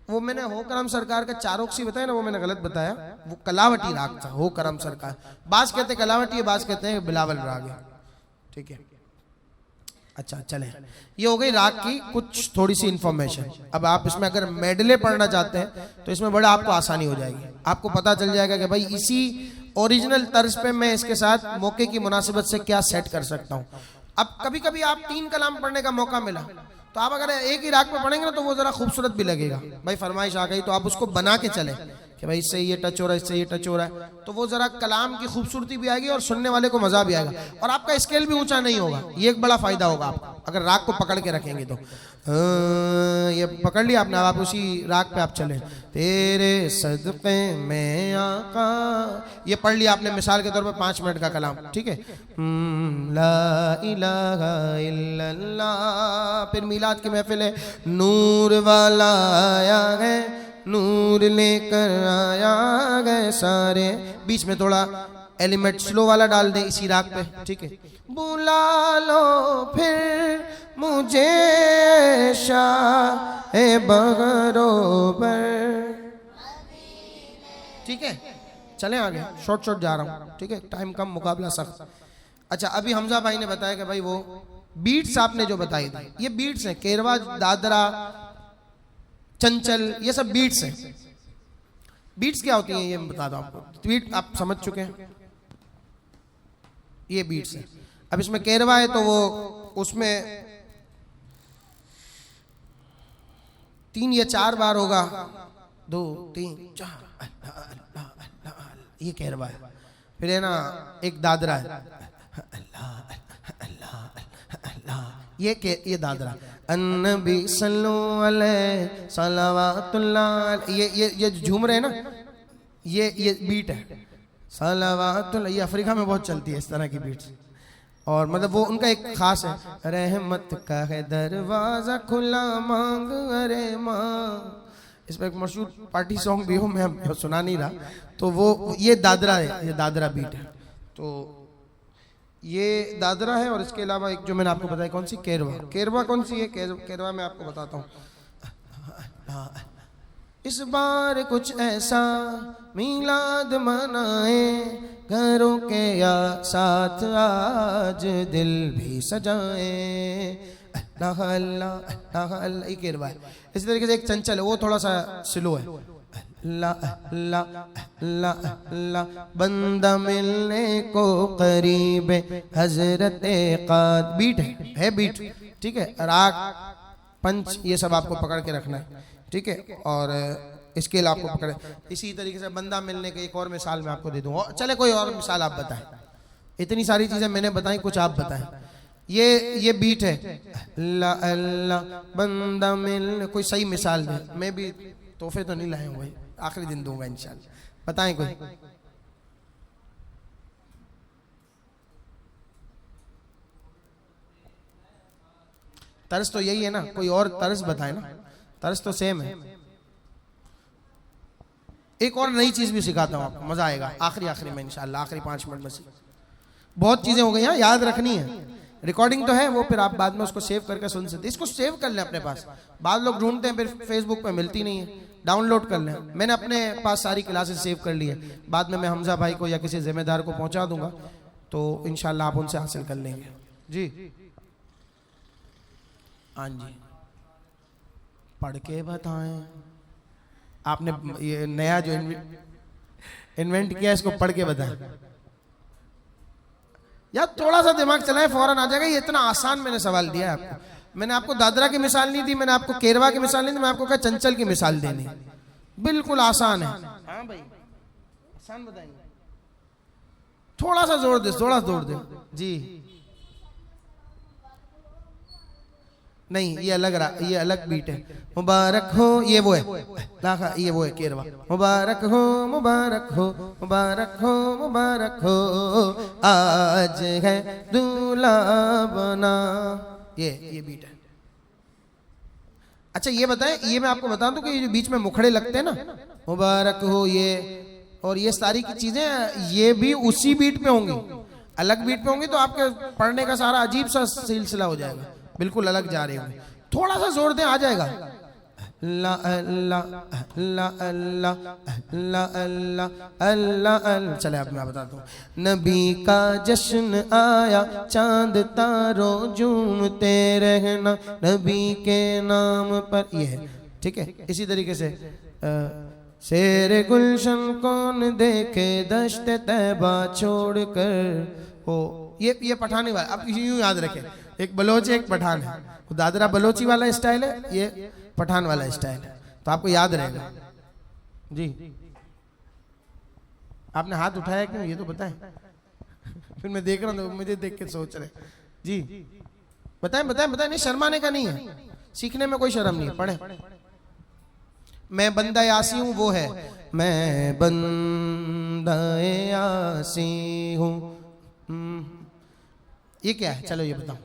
वो मैंने हो करम सरकार का चारोक्सी बताया ना, वो मैंने गलत बताया, वो कलावटी राग था, हो करम सरकार। बास कहते हैं कलावटी है, बास कहते हैं बिलावल राग है, ठीक है। अच्छा चले, ये हो गई राग की कुछ थोड़ी सी इंफॉर्मेशन। अब आप इसमें अगर मेडले पढ़ना चाहते हैं तो इसमें बड़ा आपको आसानी हो जाएगी, आपको पता चल जाएगा कि भाई इसी ओरिजिनल तर्ज पे मैं इसके साथ मौके की मुनासिबत से क्या सेट कर सकता हूँ। अब कभी कभी आप 3 कलाम पढ़ने का मौका मिला तो आप अगर एक ही राग पे पढ़ेंगे ना तो वो जरा खूबसूरत भी लगेगा। भाई फरमाइश आ गई तो आप उसको बना के चले कि भाई इससे ये टच हो रहा है, इससे ये टच हो रहा है, तो वो जरा कलाम की खूबसूरती भी आएगी और सुनने वाले को मजा भी आएगा, और आपका स्केल भी ऊंचा नहीं होगा। ये एक बड़ा फायदा होगा आपको अगर राग को पकड़ के रखेंगे तो। ये पकड़ लिया आपने, अब आप उसी राग पे आप चले। तेरे सदक़े में आका, ये पढ़ लिया आपने मिसाल के तौर पे 5 मिनट का कलाम, ठीक है। ला इलाहा इल्लल्लाह, फिर मिलाद की महफिल है, नूर वाला आया है, नूर लेकर आया गए सारे, बीच में थोड़ा एलिमेंट स्लो वाला डाल दें इसी राग पे, ठीक है। बुला लो फिर मुझे शाह बगरोबर, ठीक है। चलें आगे, शॉर्ट जा रहा हूँ, ठीक है, टाइम कम, मुकाबला सख्त। अच्छा अभी हमजा भाई ने बताया कि भाई वो बीट्स आपने जो बताई थी, ये बीट्स हैं, केरवा, दादरा, चंचल, ये सब बीट्स हैं। बीट्स क्या होती हैं ये मैं बता दूं आपको, बीट आप समझ चुके हैं, ये बीट्स हैं। अब इसमें केरवा है तो वो उसमें 3 या 4 बार होगा, 2 3 4, ये केरवा है। फिर है ना एक दादरा है, ये दादरा, अन्नबी सल्लल्लाहु अलैहि सलावतुल्लाह, ये झूम रहे हैं ना, ये बीट है सलावतुल्लाह। ये अफ्रीका में बहुत चलती है इस तरह की बीट्स, और मतलब वो उनका एक खास है, रहमत का है दरवाजा खुला मांग अरे माँ। इस पर एक मशहूर पार्टी सॉन्ग भी हो, मैं सुना नहीं रहा, तो वो ये दादरा है, ये दादरा बीट है। तो ये दादरा है, और इसके अलावा एक जो मैंने आपको बताया कौन सी, केरवा। केरवा कौन सी है? केरवा मैं आपको बताता हूँ। इस बार कुछ ऐसा मिलाद मनाए, घरों के या साथ आज दिल भी सजाए, अल्लाह अल्लाह अल्लाह अल्लाह, ये केरवा है। इसी तरीके से एक चंचल है, वो थोड़ा सा स्लो है, अल्लाह अल्लाह अल्लाह अल्लाह, बंदा मिलने को करीब हजरत काद, बीट है बीट, ठीक है। राग, पंच, ये सब आपको पकड़ के रखना है, ठीक है। और इसके लिए आपको पकड़े इसी तरीके से बंदा मिलने के एक और मिसाल मैं आपको दे दूँ। चले कोई और मिसाल आप बताएं, इतनी सारी चीजें मैंने बताई, कुछ आप बताएं। ये बीट है, अल्लाह अल्लाह बंदा मिलने, कोई सही मिसाल दे। मैं भी तोहफे तो नहीं लाए हूँ भाई, आखिरी दिन दूंगा इंशाल्लाह, बताएं कोई। तर्ज तो यही है ना, कोई और तर्ज बताए ना, तर्ज तो सेम है। एक और नई चीज भी सिखाता हूँ आपको, मजा आएगा आखिरी में इंशाल्लाह, आखिरी 5 मिनट में से। बहुत चीजें हो गई हैं, याद रखनी है। रिकॉर्डिंग तो है वो, फिर आप बाद में उसको सेव करके सुन सकते। इसको सेव कर लें अपने पास, बाद लोग ढूंढते हैं फिर फेसबुक पे मिलती नहीं है, डाउनलोड कर लें। मैंने अपने पास सारी क्लासेस सेव कर ली है, बाद में मैं हमजा भाई को या किसी जिम्मेदार को पहुंचा दूंगा, तो इंशाल्लाह आप उनसे हासिल कर लेंगे। जी हाँ जी, पढ़ के बताएं। आपने ये नया जो इन्वेंट किया इसको पढ़ के बताएं। यार थोड़ा सा दिमाग चलाएं, फौरन आ जाएगा। ये इतना आसान मैंने सवाल दिया है आपको। मैंने आपको दादरा की मिसाल नहीं दी, मैंने आपको केरवा की मिसाल नहीं दी, मैं आपको कहा चंचल की मिसाल देनी। बिल्कुल आसान है। हाँ भाई आसान बताएंगे, थोड़ा सा जोर दे, थोड़ा जोर दे। जी नहीं, ये अलग रहा, ये अलग बीट है। मुबारक हो, ये वो है लाखा, ये वो है केरवा। मुबारक हो मुबारक हो मुबारक हो मुबारक हो, आज है दूल्हा बना, ये बीट है। अच्छा ये बताएं, ये मैं आपको बता दूं कि ये जो बीच में मुखड़े लगते हैं ना, मुबारक हो ये और ये सारी की चीजें, ये भी उसी बीट पे होंगी। अलग बीट पे होंगी तो आपके पढ़ने का सारा अजीब सा सिलसिला हो जाएगा, बिल्कुल अलग जा रहे होंगे। थोड़ा सा जोर दें, आ जाएगा। ला अल्लाह ला अल्लाह ला अल्लाह अल्लाह अल्लाह। चले अब मैं बताता हूँ। नबी का जश्न आया, चांद तारों झूमते रहना, नबी के नाम पर, ये है ठीक है। इसी तरीके से शेर गुलशन कौन देखे दश्त तैबा छोड़कर हो, ये पठानी वाला। आप यूं याद रखें, एक बलोच एक पठान है। वो दादरा बलोची वाला स्टाइल है, ये पठान वाला स्टाइल है, तो आपको याद रहेगा। जी आपने हाथ उठाया क्यों, ये तो बताएं। फिर मैं देख रहा हूँ, मुझे देख के सोच रहे। जी बताएं बताएं बताएं, नहीं शर्माने का नहीं है, सीखने में कोई शर्म नहीं है, पढ़े। मैं बंदा यासी हूँ, वो है मैं बंदा यासी हूँ। ये क्या है, चलो ये बताओ।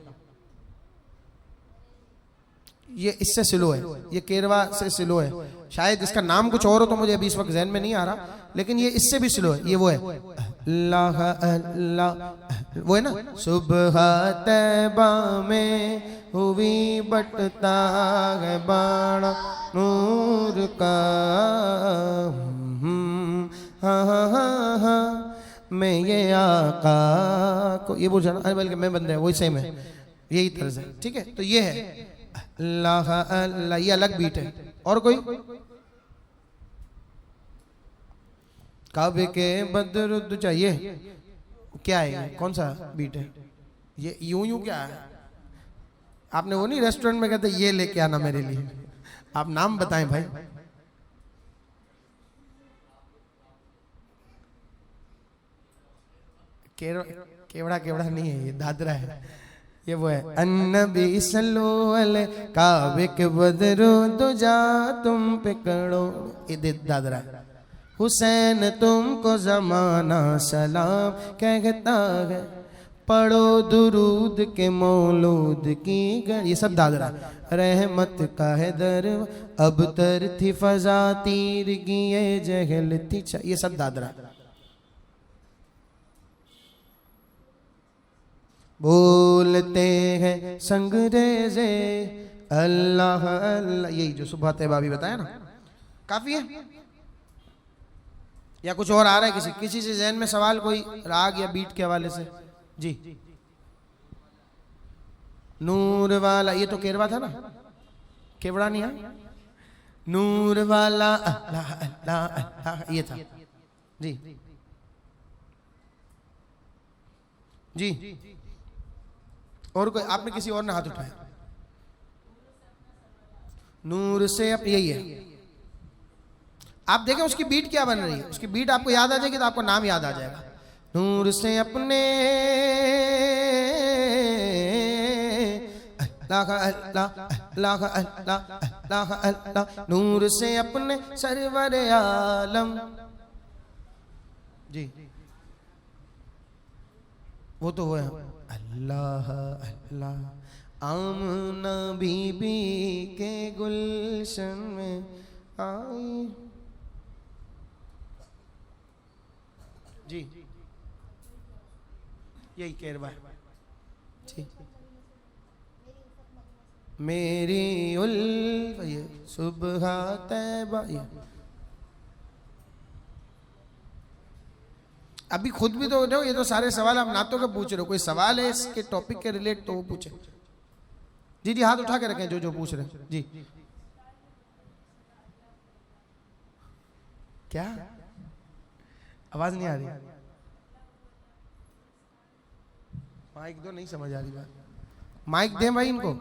ये इससे सिलो है, ये केरवा से सिलो है। शायद इसका नाम कुछ और हो तो मुझे अभी इस वक्त ज़हन में नहीं आ रहा, लेकिन ये इससे भी सिलो है। ये वो है अल्लाह अल्लाह, वो है ना। सुबह तैबा में हुई बटता है बाड़ा नूर का, हाँ हाँ हाँ हाँ, मैं ये आका को, ये बोल जाना, बल्कि मैं बंदे वही सेम है, यही तर्ज है, ठीक है। तो ये है अल्लाह अल्लाह, ये अलग बीट है। और कोई काबे के बदरुद चाहिए, क्या है, कौन सा बीट है ये, यूं यूं क्या है। आपने वो नहीं रेस्टोरेंट में कहते ये लेके आना मेरे लिए, आप नाम बताएं भाई। केवड़ा केवड़ा नहीं है, ये दादरा है। ये वो है अन्नबी सल्लो अलैहि काबे के बदरो दुजा तुम पे करो, ये दादरा है। हुसैन तुमको जमाना सलाम कहता है, पढ़ो दुरूद के मौलूद की गर, ये सब दादरा। रहमत का है दर अब तर थी फजा तीर की ये जहल थी, ये सब दादरा। बोलते हैं संगरेजे अल्लाह अल्लाह, यही जो सुबह तैबा भी बताया ना। काफी है या कुछ और आ रहा है किसी से जहन में सवाल, कोई राग या बीट के हवाले से। जी नूर वाला, ये तो केरवा था ना, केवड़ा नहीं है। नूर वाला अल्लाह अल्लाह अल्लाह, ये था। जी जी और कोई, आपने किसी और ने हाथ उठाया। नूर से अब यही है। आप देखें उसकी बीट क्या बन रही है, उसकी बीट आपको याद आ जाएगी तो आपको नाम याद आ जाएगा। नूर से अपने अल्लाह अल्लाह अल्लाह, नूर से अपने सरवर आलम। जी वो तो वो है अल्लाह अल्लाह। आमना बीबी के गुलशन में आई। जी यही केरवा है। जी मेरी उल्फ, ये सुबह तैबा, ये अभी खुद भी तो देखो, ये तो सारे सवाल आप नातों के पूछ रहे हो, कोई सवाल है इसके टॉपिक के रिलेट तो वो पूछे। जी जी, हाथ उठा के रखें जो जो पूछ रहे हैं जी। क्या आवाज नहीं आ रही? माइक दो, नहीं समझ आ रही बात। माइक दें भाई इनको।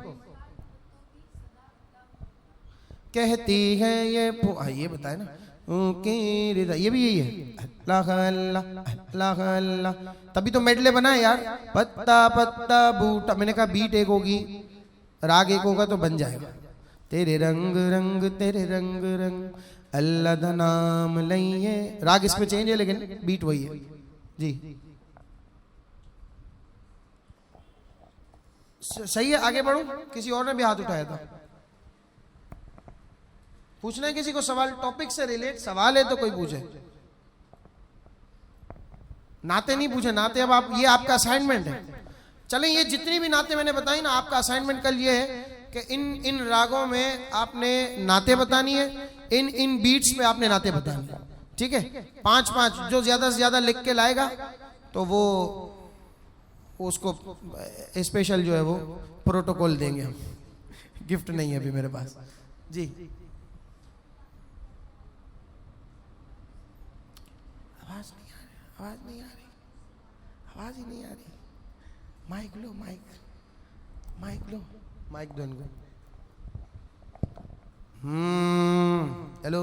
कहती है ये बताए ना, ये भी यही है, अल्लाह अल्लाह अल्लाह अल्लाह, तभी तो मेडले बना है यार। पत्ता पत्ता बूटा, मैंने कहा बीट एक होगी, राग एक होगा तो बन जाएगा। तेरे रंग रंग तेरे रंग रंग अल्लाह दा नाम लइए, राग इस पे चेंज है लेकिन बीट वही है जी। सही है, आगे बढ़ो। किसी और ने भी हाथ उठाया था, पूछना है किसी को सवाल, टॉपिक से रिलेट सवाल है तो कोई पूछे। नाते नहीं पूछे, नाते अब आप, ये आपका असाइनमेंट है। चलें, ये जितनी भी नाते मैंने बताई ना, आपका असाइनमेंट कल ये है कि इन रागों में आपने नाते बतानी है, इन बीट्स पे आपने नाते बतानी है, ठीक है। 5-5 जो ज्यादा से ज्यादा लिख के लाएगा तो वो उसको स्पेशल जो है वो प्रोटोकॉल देंगे हम, गिफ्ट नहीं है अभी मेरे पास जी। आवाज नहीं आ रही, आवाज नहीं आ रही, आवाज ही नहीं आ रही। माइक लो, माइक लो, माइक दो इनको। हेलो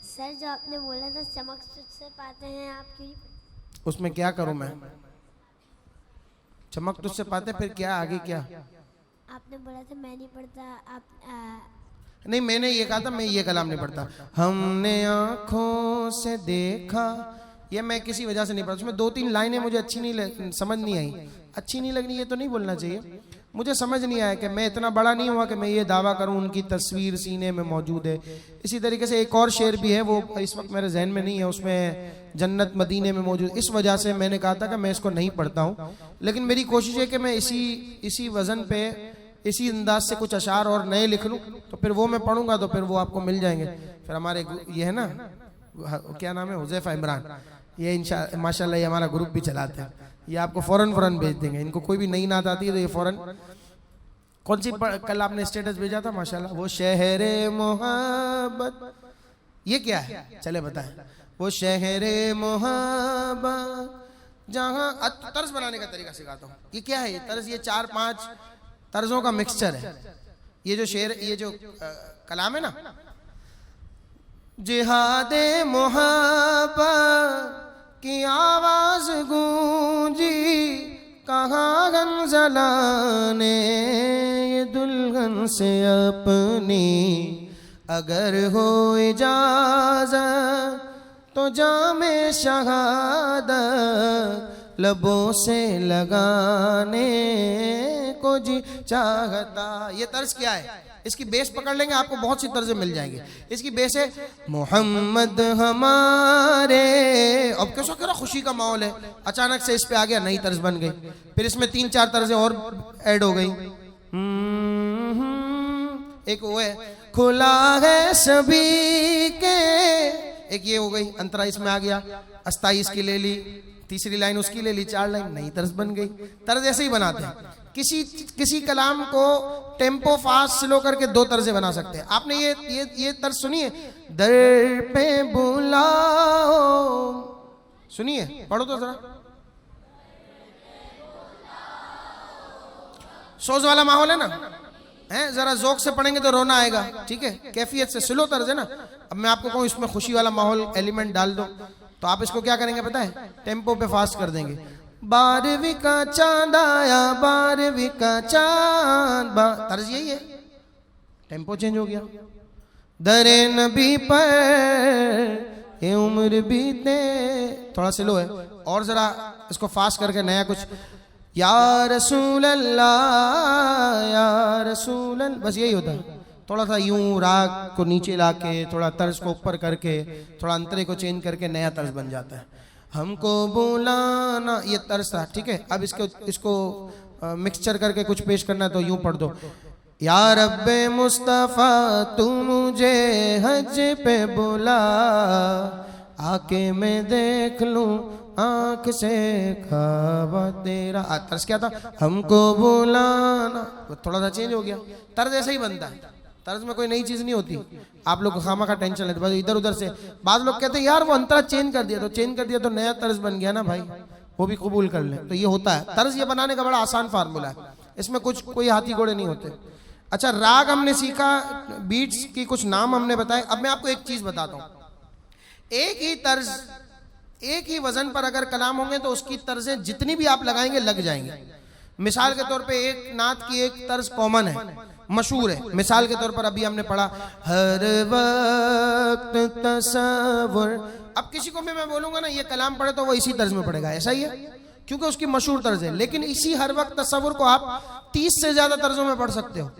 सर, जो आपने बोला था चमक तुझसे पाते हैं आप क्यों? उसमें क्या करूं मैं? चमक तुझसे पाते, फिर क्या आगे क्या? आपने बोला था मैं नहीं पढ़ता, आप नहीं, मैंने ये कहा था मैं ये कलाम नहीं पढ़ता। हमने आंखों से देखा, ये मैं किसी वजह से नहीं पढ़ता। उसमें 2-3 लाइनें मुझे अच्छी नहीं समझ नहीं आई। अच्छी नहीं लगनी, ये तो नहीं बोलना चाहिए। मुझे समझ नहीं आया कि मैं इतना बड़ा नहीं हुआ कि मैं ये दावा करूं उनकी तस्वीर सीने में मौजूद है। इसी तरीके से एक और शेर भी है, वो इस वक्त मेरे जहन में नहीं है, उसमें जन्नत मदीने में मौजूद। इस वजह से मैंने कहा था कि मैं इसको नहीं पढ़ता हूँ, लेकिन मेरी कोशिश है कि मैं इसी वजन पे, इसी अंदाज से कुछ अशार और नए लिख लूँ, तो फिर वो मैं पढ़ूंगा तो फिर वो आपको मिल जाएंगे। फिर हमारे ये है ना, क्या नाम है, हुज़ैफा इमरान, ये माशाल्लाह ये हमारा ग्रुप भी चलाते हैं। ये आपको फौरन भेज देंगे। इनको कोई भी नई नात आती है तो ये फौरन। कौन सी कल आपने स्टेटस भेजा था माशाल्लाह, वो शहरे मोहब्बत, ये क्या है चले बताएं। वो शहरे मोहब्बत जहाँ, तर्ज बनाने का तरीका सिखाता हूँ। ये क्या है, ये तर्ज, ये 4-5 तर्जों का मिक्सचर है। ये जो शेर, ये जो कलाम है ना, जिहादे मोहब्बत की आवाज गूंजी, कहाँ गंजला ने ये दुल्हन से अपनी, अगर हो इजाजत तो जामे शहादत लबों से लगाने को जी चाहता। ये तर्ज क्या है, इसकी बेस पकड़ लेंगे आपको बहुत सी तर्जें मिल जाएंगे। इसकी बेस है मोहम्मद हमारे, अब कैसा करा, खुशी का माहौल है, अचानक से इस पे आ गया, नई तर्ज बन गई। फिर इसमें 3-4 तर्जें और ऐड हो गई। एक वो है खुला है सभी के, एक ये हो गई, अंतरा इसमें आ गया, अस्ताई इसकी ले ली, तीसरी लाइन उसकी ले ली, 4 लाइन, नई तर्ज बन गई। तर्ज ऐसे ही बनाते हैं। किसी कलाम को टेम्पो फास्ट स्लो करके 2 तर्जें बना सकते हैं। आपने ये तर्ज सुनिए, दर पे बुलाओ, सुनिए, पढ़ो तो जरा। सोज वाला माहौल है ना, हैं, जरा जोक से पढ़ेंगे तो रोना आएगा, ठीक है। कैफियत से स्लो तर्ज है ना। अब मैं आपको कहूँ इसमें खुशी वाला माहौल एलिमेंट डाल दो, तो आप इसको क्या करेंगे पता है, टेम्पो पे फास्ट कर देंगे। 12वीं का चांद आया, 12वीं का चांद, तर्ज यही है, टेम्पो चेंज हो गया। दरे नबी पर ये उम्र बीते, थोड़ा स्लो है, और जरा इसको फास्ट करके नया कुछ, या रसूल अल्लाह या रसूल अल्लाह, बस यही होता है। थोड़ा सा यूं राग को नीचे लाके, थोड़ा तर्ज को ऊपर करके, थोड़ा अंतरे को चेंज करके नया तर्ज बन जाता है। हमको बुलाना, ये तर्ज था, ठीक है। अब इसको मिक्सचर करके कुछ पेश करना है तो यूं पढ़ दो। या रब्बे मुस्तफ़ा तू मुझे हज पे बुला, आके मैं देख लूं आँख से खावा तेरा। तर्ज क्या था? हमको बुलाना। थोड़ा सा चेंज हो गया, तर्ज ऐसा ही बनता है, तर्ज में कोई नई चीज नहीं होती। आप लोग खामा का टेंशन लेते बस इधर उधर से। बाद लोग कहते हैं यार वो अंतरा चेंज कर दिया, तो चेंज कर दिया तो नया तर्ज बन गया ना भाई, वो भी कबूल कर ले। तो ये होता है, तर्ज ये बनाने का बड़ा आसान फार्मूला है, इसमें कुछ कोई हाथी घोड़े नहीं होते। अच्छा, राग हमने सीखा, बीट्स की कुछ नाम हमने बताए। अब मैं आपको एक चीज बताता हूँ, एक ही तर्ज एक ही वजन पर अगर कलाम होंगे तो उसकी तर्जें जितनी भी आप लगाएंगे लग जाएंगे। मिसाल के तौर पे एक नात की एक तर्ज कॉमन है, मशहूर है। मिसाल के तौर पर अभी हमने पढ़ा हर वक्त तसव्वुर। अब किसी को भी मैं बोलूंगा ना ये कलाम पढ़े तो वो इसी तर्ज में पढ़ेगा, ऐसा ही है क्योंकि उसकी मशहूर तर्ज है। लेकिन इसी हर वक्त तसव्वुर को आप 30 से ज्यादा तर्जों में पढ़ सकते हो,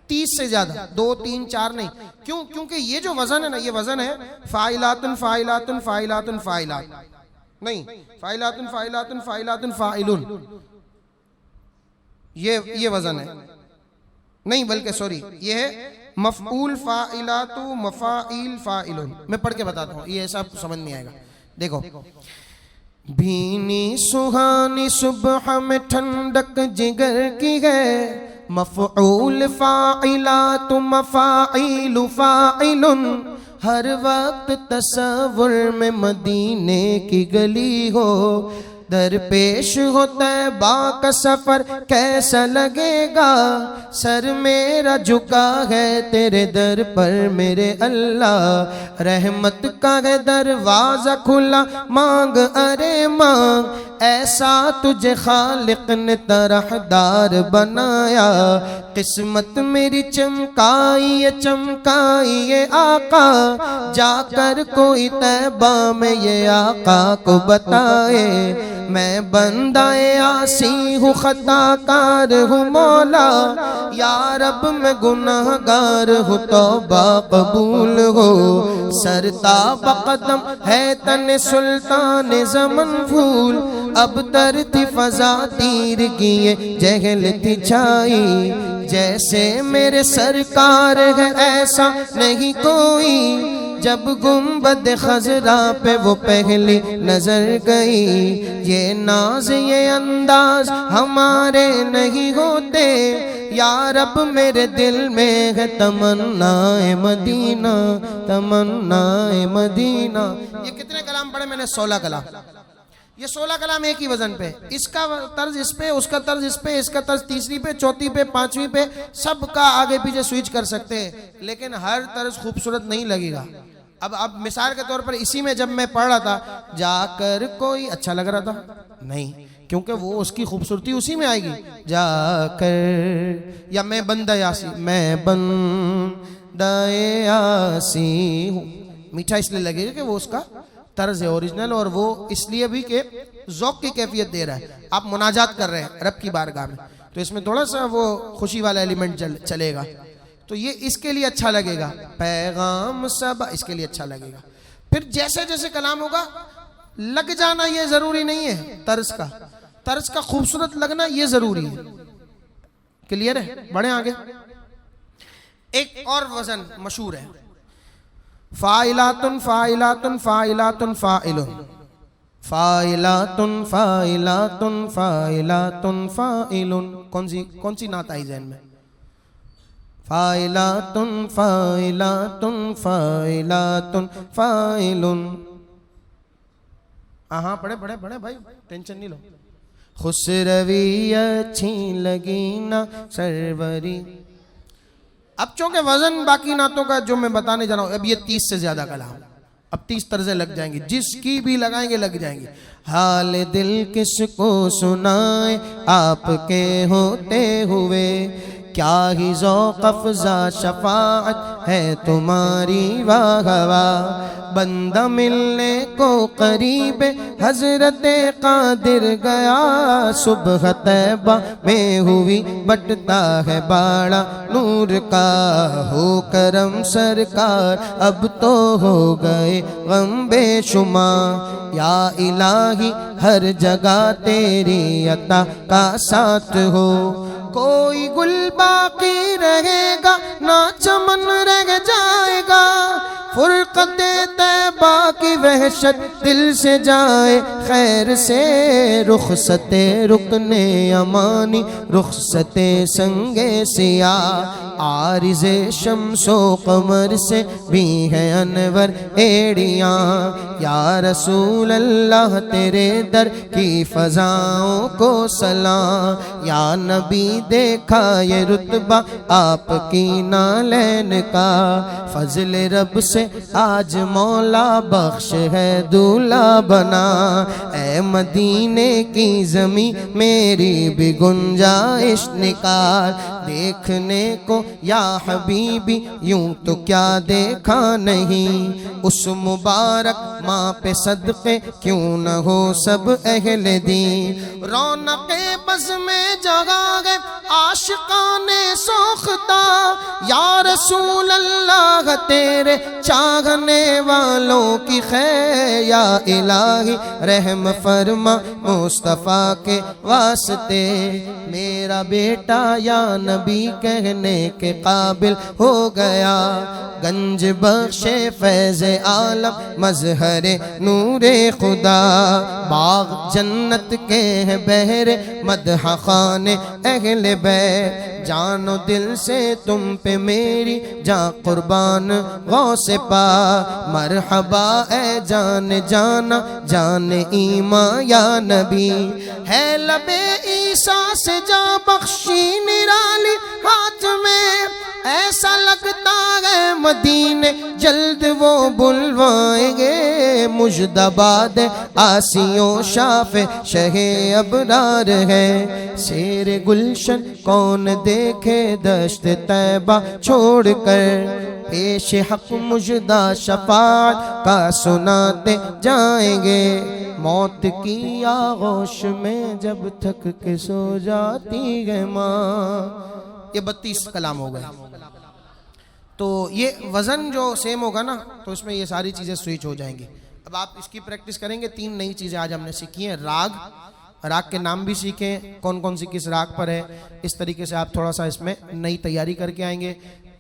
30 से ज्यादा, 2 3 4 नहीं। क्यों? क्योंकि ये जो वजन है ना, ये वजन है फाइलातुन फाइलातुन फाइलातुन फाइलात, नहीं फाइलातुन फाइलातुन फाइलातुन फाइलुन, ये वजन है नहीं, बल्कि सॉरी ये है मफऊल फाइलातु मफाइल फाइलुन। मैं पढ़ के बताता हूँ, ये ऐसा आपको समझ नहीं आएगा। देखो, भीनी सुहानी सुबह में ठंडक जिगर की है, मफऊल फाइलातु मफाइलु फाइलुन। हर वक्त तसव्वुर में मदीने की गली हो, दरपेश होता है बाका सफर कैसा लगेगा। सर मेरा झुका है तेरे दर पर मेरे अल्लाह, रहमत का है दरवाजा खुला, मांग अरे मांग। ऐसा तुझे खालिक ने तरहदार बनाया, किस्मत मेरी चमकाई ये आका। जाकर कोई तैबा में ये आका को बताए, मैं बंदाए आसी हूँ खताकार हूँ मौला। या रब मैं गुनाहगार हूँ तौबा कबूल हो। सरता बकदम है तन सुल्तान ज़मन फूल, अब तर थी फजा तीर किए जहल थी छाई। जैसे मेरे सरकार है ऐसा नहीं कोई, जब गुंबद खजरा पे वो पहली नजर गई। ये नाज ये अंदाज हमारे नहीं होते, या रब मेरे दिल में है तमन्नाए मदीना, तमन्नाए मदीना। ये कितने कलाम पढ़े मैंने? 16 कलाम। ये 16 कलाम एक ही वजन पे, इसका तर्ज इस पे, उसका तर्ज इस पे, इसका तर्ज तीसरी पे, चौथी पे, पांचवी पे, सबका आगे पीछे स्विच कर सकते हैं, लेकिन हर तर्ज खूबसूरत नहीं लगेगा। अब मिसाल के तौर पर इसी में जब मैं पढ़ रहा था, जाकर कोई अच्छा लग रहा था नहीं, क्योंकि वो उसकी खूबसूरती उसी में आएगी। जाकर, या मैं बंदा यासी, मैं बंदा यासी हूँ, मीठा इसलिए लगेगा कि वो उसका तर्ज है ओरिजिनल, और वो इसलिए भी कि ज़ौक़ की कैफियत दे रहा है। आप मुनाजात कर रहे हैं रब की बारगाह में, तो इसमें थोड़ा सा वो खुशी वाला एलिमेंट चलेगा, तो ये इसके लिए अच्छा लगेगा। पैगाम सब इसके लिए अच्छा लगेगा। फिर जैसे जैसे कलाम होगा लग जाना ये जरूरी नहीं है, तर्ज का खूबसूरत लगना ये जरूरी है। क्लियर है? बढ़े आगे। एक और वजन मशहूर है, फाइलातुन फाइलातुन फाइलातुन फाइलुन, फाइलातुन फाइलातुन फाइलातुन फाइलुन। कौन सी नात आई ज़हन में? फाइलातुन फाइलातुन फाइलातुन फाइलुन। हाँ, पढ़े भाई, टेंशन नहीं लो। खुसरवी अच्छी लगी ना सरवरी। अब चूंकि वजन बाकी नातों का जो मैं बताने जा रहा हूँ, अब ये 30 से ज्यादा कलाम, अब 30 तर्जें लग जाएंगी, जिसकी भी लगाएंगे लग जाएंगी। हाल दिल किसको सुनाए आपके होते हुए, क्या ही ज़ौक़ अफ़ज़ा शफ़ाअत है तुम्हारी वाह वाह। बंदा मिलने को करीब हजरत कादिर गया। सुबह तैबा में हुई बटता है बाड़ा नूर का, हो करम सरकार अब तो हो गए गम बेशुमार। या इलाही हर जगह तेरी अता का साथ हो, कोई गुल बाकी रहेगा ना चमन रह जाएगा। फुरकते तैबा की वहशत दिल से जाए खैर से, रुखसते रुकने अमानी रुखसते संगे सिया। आरिज़े शम्सो कमर से भी है अनवर एड़ियाँ। या रसूल अल्लाह तेरे दर की फ़ज़ाओं को सलाम। या नबी देखा ये रुतबा आपकी नालैन का, फजल रब से आज मौला बख्श है दूल्हा बना। ए मदीने की ज़मी मेरी भी गुंजाइश निकाल, देखने को या हबीबी यूं तो क्या देखा नहीं। उस मुबारक माँ पे सदक़े क्यों न हो सब अहले दीन। रौनक़े बज़ में जगा गए आशिक़ाने सोख्ता। या रसूल अल्लाह तेरे चाहने वालों की खैर। या इलाही रहम फरमा मुस्तफ़ा के वास्ते, मेरा बेटा या नबी कहने के काबिल हो गया। गंज बख्शे फैज़ आलम मज़हरे नूरे खुदा, बाग जन्नत के हैं बहरे मदह खाने अहले बैत। जानो दिल से तुम पे मेरी जा कुर्बान गौसे पा। मरहबा ए जान जाना जान ईमा या नबी, है लबे ईसा से जा बख्शी निराली हाथ में। ऐसा लगता है मदीने जल्द वो बुलवाएंगे। मुजदाबाद आसियों शाफे शहे अबरार है। शेर गुलशन कौन देखे दश्त तैबा छोड़ कर, पेश हक मुजदा शफात का सुनाते जाएंगे। मौत की आगोश में जब थक के सो जाती है माँ। ये 32 कलाम हो गए। तो ये वज़न जो सेम होगा ना तो इसमें ये सारी चीज़ें स्विच हो जाएंगी। अब आप इसकी प्रैक्टिस करेंगे। 3 नई चीज़ें आज हमने सीखी हैं। राग, राग के नाम भी सीखें, कौन कौन सी किस राग पर है। इस तरीके से आप थोड़ा सा इसमें नई तैयारी करके आएंगे।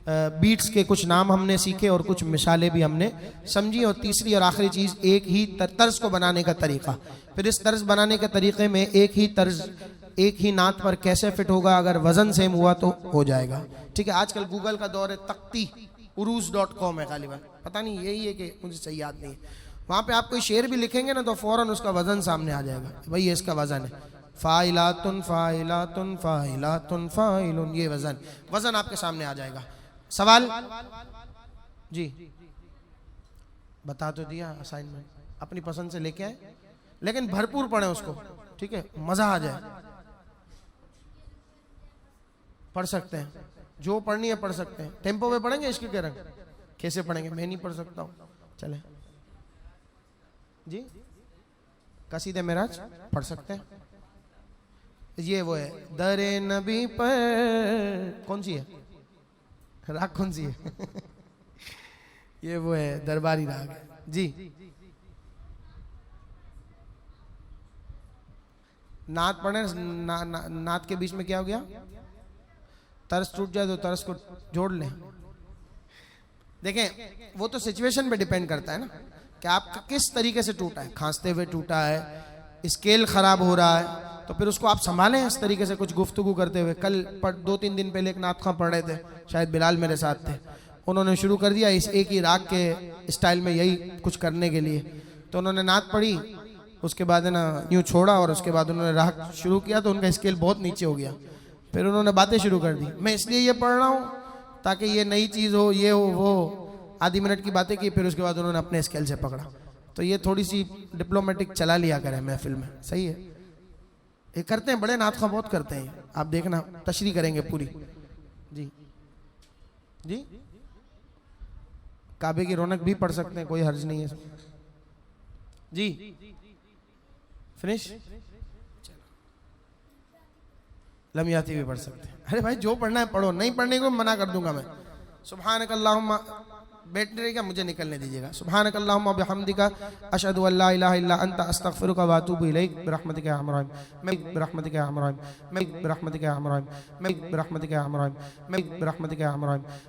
बीट्स के कुछ नाम हमने सीखे और कुछ मिसालें भी हमने समझी। और तीसरी और आखिरी चीज़ एक ही तर्ज को बनाने का तरीका। फिर इस तर्ज बनाने के तरीके में एक ही तर्ज एक ही नात पर कैसे फिट होगा, अगर वज़न सेम हुआ तो हो जाएगा। ठीक है, आजकल गूगल का दौर है, तख्ती उरूज.com है गालिबा, पता नहीं यही है कि मुझे सही याद नहीं है। वहाँ पे आप कोई शेर भी लिखेंगे ना तो फ़ौरन उसका वज़न सामने आ जाएगा, भाई ये इसका वज़न है। फ़ाइलातुन फ़ाइलातुन फ़ाइलातुन फ़ाइलुन, ये वज़न आपके सामने आ जाएगा। सवाल जी बता तो दिया, असाइनमेंट अपनी पसंद से लेके आए, लेकिन भरपूर पढ़ें उसको, ठीक है, मज़ा आ जाए। पढ़ सकते हैं, जो पढ़नी है पढ़ सकते हैं। टेम्पो पे पढ़ेंगे, इश्क के रंग कैसे पढ़ेंगे, मैं नहीं पढ़ सकता हूँ। चले जी, कसीदे मेराज पढ़ सकते हैं। ये वो है दरे नबी पर, कौन सी है राग, कौन सी है ये वो है दरबारी राग है जी। नात पढ़े, नात के बीच में क्या हो गया, तर्ज टूट जाए तो तर्ज को जोड़ लें। देखें वो तो सिचुएशन पे डिपेंड करता है ना कि आपका किस तरीके से टूटा है। खांसते हुए टूटा है, स्केल खराब हो रहा है, तो फिर उसको आप संभालें इस तरीके से, कुछ गुफ्तगू करते हुए। कल 2-3 दिन पहले एक नात खां पढ़ रहे थे, शायद बिलाल मेरे साथ थे, उन्होंने शुरू कर दिया इस एक ही राग के स्टाइल में यही कुछ करने के लिए। तो उन्होंने नात पढ़ी, उसके बाद है ना यूँ छोड़ा और उसके बाद उन्होंने राग शुरू किया तो उनका स्केल बहुत नीचे हो गया। फिर उन्होंने बातें शुरू कर दी, मैं इसलिए ये पढ़ रहा हूँ ताकि ये नई चीज़ हो, ये हो वो, आधी मिनट की बातें की। फिर उसके बाद उन्होंने अपने स्केल से पकड़ा। तो ये थोड़ी सी डिप्लोमेटिक चला लिया करें महफिल में, सही है। ये करते हैं, बड़े नात खां बहुत करते हैं, आप देखना तशरीह करेंगे पूरी जी जी। काबे की रौनक भी पढ़ सकते हैं, कोई हर्ज नहीं है जी। फिनिश, लम्याती भी पढ़ सकते हैं। अरे भाई जो पढ़ना है पढ़ो, नहीं पढ़ने को मना कर दूंगा मैं। सुब्हानकल्लाहुम्मा, बैठने रहेगा मुझे निकलने दीजिएगा। सुब्हानकल्लाहुम्मा बिहम्दिका अशहदु अल्ला इलाहा इल्ला अंता अस्तगफिरुका व अतूबु इलैक बिरहमतिका या अरहमर राहिमीन, बिरहमतिका या अरहमर राहिमीन, बिरहमतिका या अरहमर राहिमीन, बिरहमतिका या अरहमर राहिमीन, बिरहमतिका या अरहमर राहिमीन।